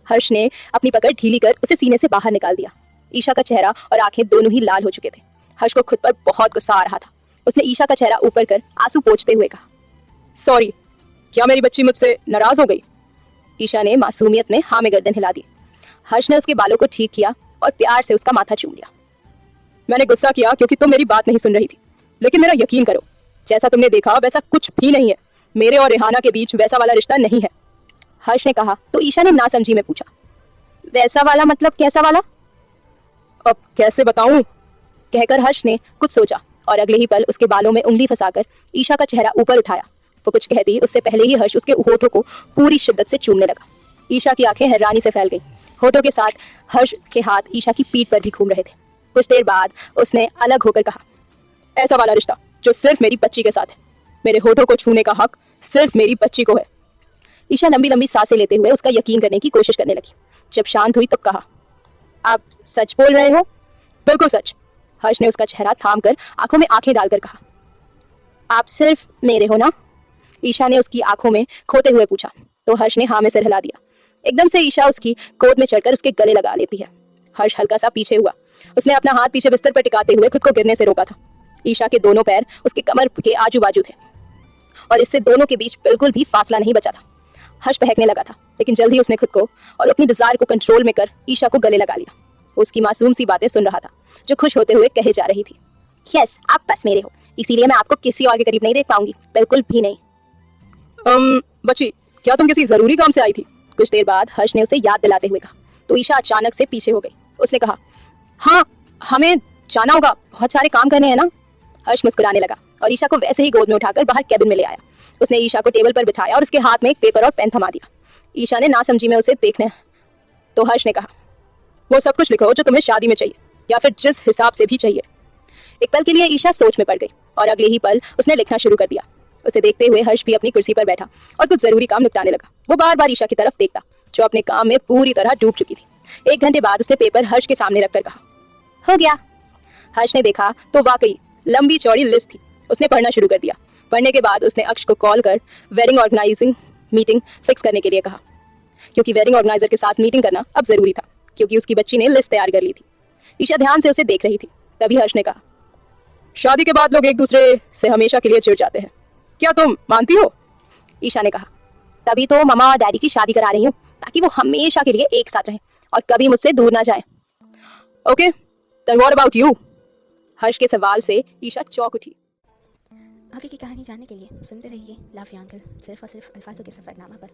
हर्ष ने अपनी पकड़ ढीली कर उसे सीने से बाहर निकाल दिया। ईशा का चेहरा और आंखें दोनों ही लाल हो चुके थे। हर्ष को खुद पर बहुत गुस्सा आ रहा था। उसने ईशा का चेहरा ऊपर कर आंसू पोंछते हुए कहा, सॉरी, क्या मेरी बच्ची मुझसे नाराज हो गई? ईशा ने मासूमियत में हाँ में गर्दन हिला दी। हर्ष ने उसके बालों को ठीक किया और प्यार से उसका माथा चूम लिया। मैंने गुस्सा किया क्योंकि तुम मेरी बात नहीं सुन रही थी, लेकिन मेरा यकीन करो, जैसा तुमने देखा वैसा कुछ भी नहीं है। मेरे और रेहाना के बीच वैसा वाला रिश्ता नहीं है। हर्ष ने कहा तो ईशा ने नासमझी में पूछा, वैसा वाला मतलब कैसा वाला? अब कैसे बताऊं? कहकर हर्ष ने कुछ सोचा और अगले ही पल उसके बालों में उंगली फंसाकर ईशा का चेहरा ऊपर उठाया। वो कुछ कहती उससे पहले ही हर्ष उसके होठों को पूरी शिद्दत से चूमने लगा। ईशा की आंखें हैरानी से फैल गईं। होठों के साथ हर्ष के हाथ ईशा की पीठ पर भी घूम रहे थे। कुछ देर बाद उसने अलग होकर कहा, ऐसा वाला रिश्ता जो सिर्फ मेरी बच्ची के साथ है। मेरे होठों को छूने का हक सिर्फ मेरी बच्ची को है। ईशा लंबी लंबी सांसें लेते हुए उसका यकीन करने की कोशिश करने लगी। जब शांत हुई तब कहा, आप सच बोल रहे हो? बिल्कुल सच। हर्ष ने उसका चेहरा थाम कर आंखों में आंखें डालकर कहा, आप सिर्फ मेरे हो ना? ईशा ने उसकी आंखों में खोते हुए पूछा तो हर्ष ने हाँ में सिर हिला दिया। एकदम से ईशा उसकी गोद में चढ़कर उसके गले लगा लेती है। हर्ष हल्का सा पीछे हुआ। उसने अपना हाथ पीछे बिस्तर पर टिकाते हुए खुद को गिरने से रोका था। ईशा के दोनों पैर उसके कमर के आजू बाजू थे और इससे दोनों के बीच बिल्कुल भी फासला नहीं बचा था। हर्ष बहकने लगा था। लेकिन जल्द ही उसने खुद को और अपनी डिजायर को कंट्रोल में कर ईशा को गले लगा लिया। वो उसकी मासूम सी बातें सुन रहा था जो खुश होते हुए कहे जा रही थी। यस, आप बस मेरे हो, इसीलिए मैं आपको किसी और के करीब नहीं देख पाऊंगी, बिल्कुल भी नहीं। बच्ची, क्या तुम किसी जरूरी काम से आई थी? कुछ देर बाद हर्ष ने उसे याद दिलाते हुए कहा तो ईशा अचानक से पीछे हो गई। उसने कहा, हाँ, हमें जाना होगा, बहुत सारे काम करने हैं ना। हर्ष मुस्कुराने लगा और ईशा को वैसे ही गोद में उठाकर बाहर कैबिन में ले आया। उसने ईशा को टेबल पर बिठाया और उसके हाथ में एक पेपर और पेन थमा दिया। ईशा ने नासमझी में उसे देखने तो हर्ष ने कहा, वो सब कुछ लिखो जो तुम्हें शादी में चाहिए या फिर जिस हिसाब से भी चाहिए। एक पल के लिए ईशा सोच में पड़ गई और अगले ही पल उसने लिखना शुरू कर दिया। उसे देखते हुए हर्ष भी अपनी कुर्सी पर बैठा और कुछ जरूरी काम निपटाने लगा। वो बार बार ईशा की तरफ देखता जो अपने काम में पूरी तरह डूब चुकी थी। 1 घंटे बाद उसने पेपर हर्ष के सामने रखकर कहा, हो गया। हर्ष ने देखा तो वाकई लंबी चौड़ी लिस्ट थी। उसने पढ़ना शुरू कर दिया। पढ़ने के बाद उसने अक्ष को कॉल कर वेडिंग ऑर्गेनाइजिंग मीटिंग फिक्स करने के लिए कहा, क्योंकि वेडिंग ऑर्गेनाइजर के साथ मीटिंग करना अब जरूरी था, क्योंकि उसकी बच्ची ने लिस्ट तैयार कर ली थी। ईशा ध्यान से उसे देख रही थी। तभी हर्ष ने कहा, शादी के बाद लोग एक दूसरे से हमेशा के लिए चिढ़ जाते हैं, क्या तुम मानती हो? ईशा ने कहा, तभी तो मम्मा और डैडी की शादी करा रही हूँ, ताकि वो हमेशा के लिए एक साथ रहें और कभी मुझसे दूर ना जाएं। Okay, then what about you? Harsh के सवाल से ईशा चौंक उठी। आगे की कहानी जानने के लिए सुनते रहिए लव यू अंकल, सिर्फ और सिर्फ अल्फाजों के सफरनामा पर।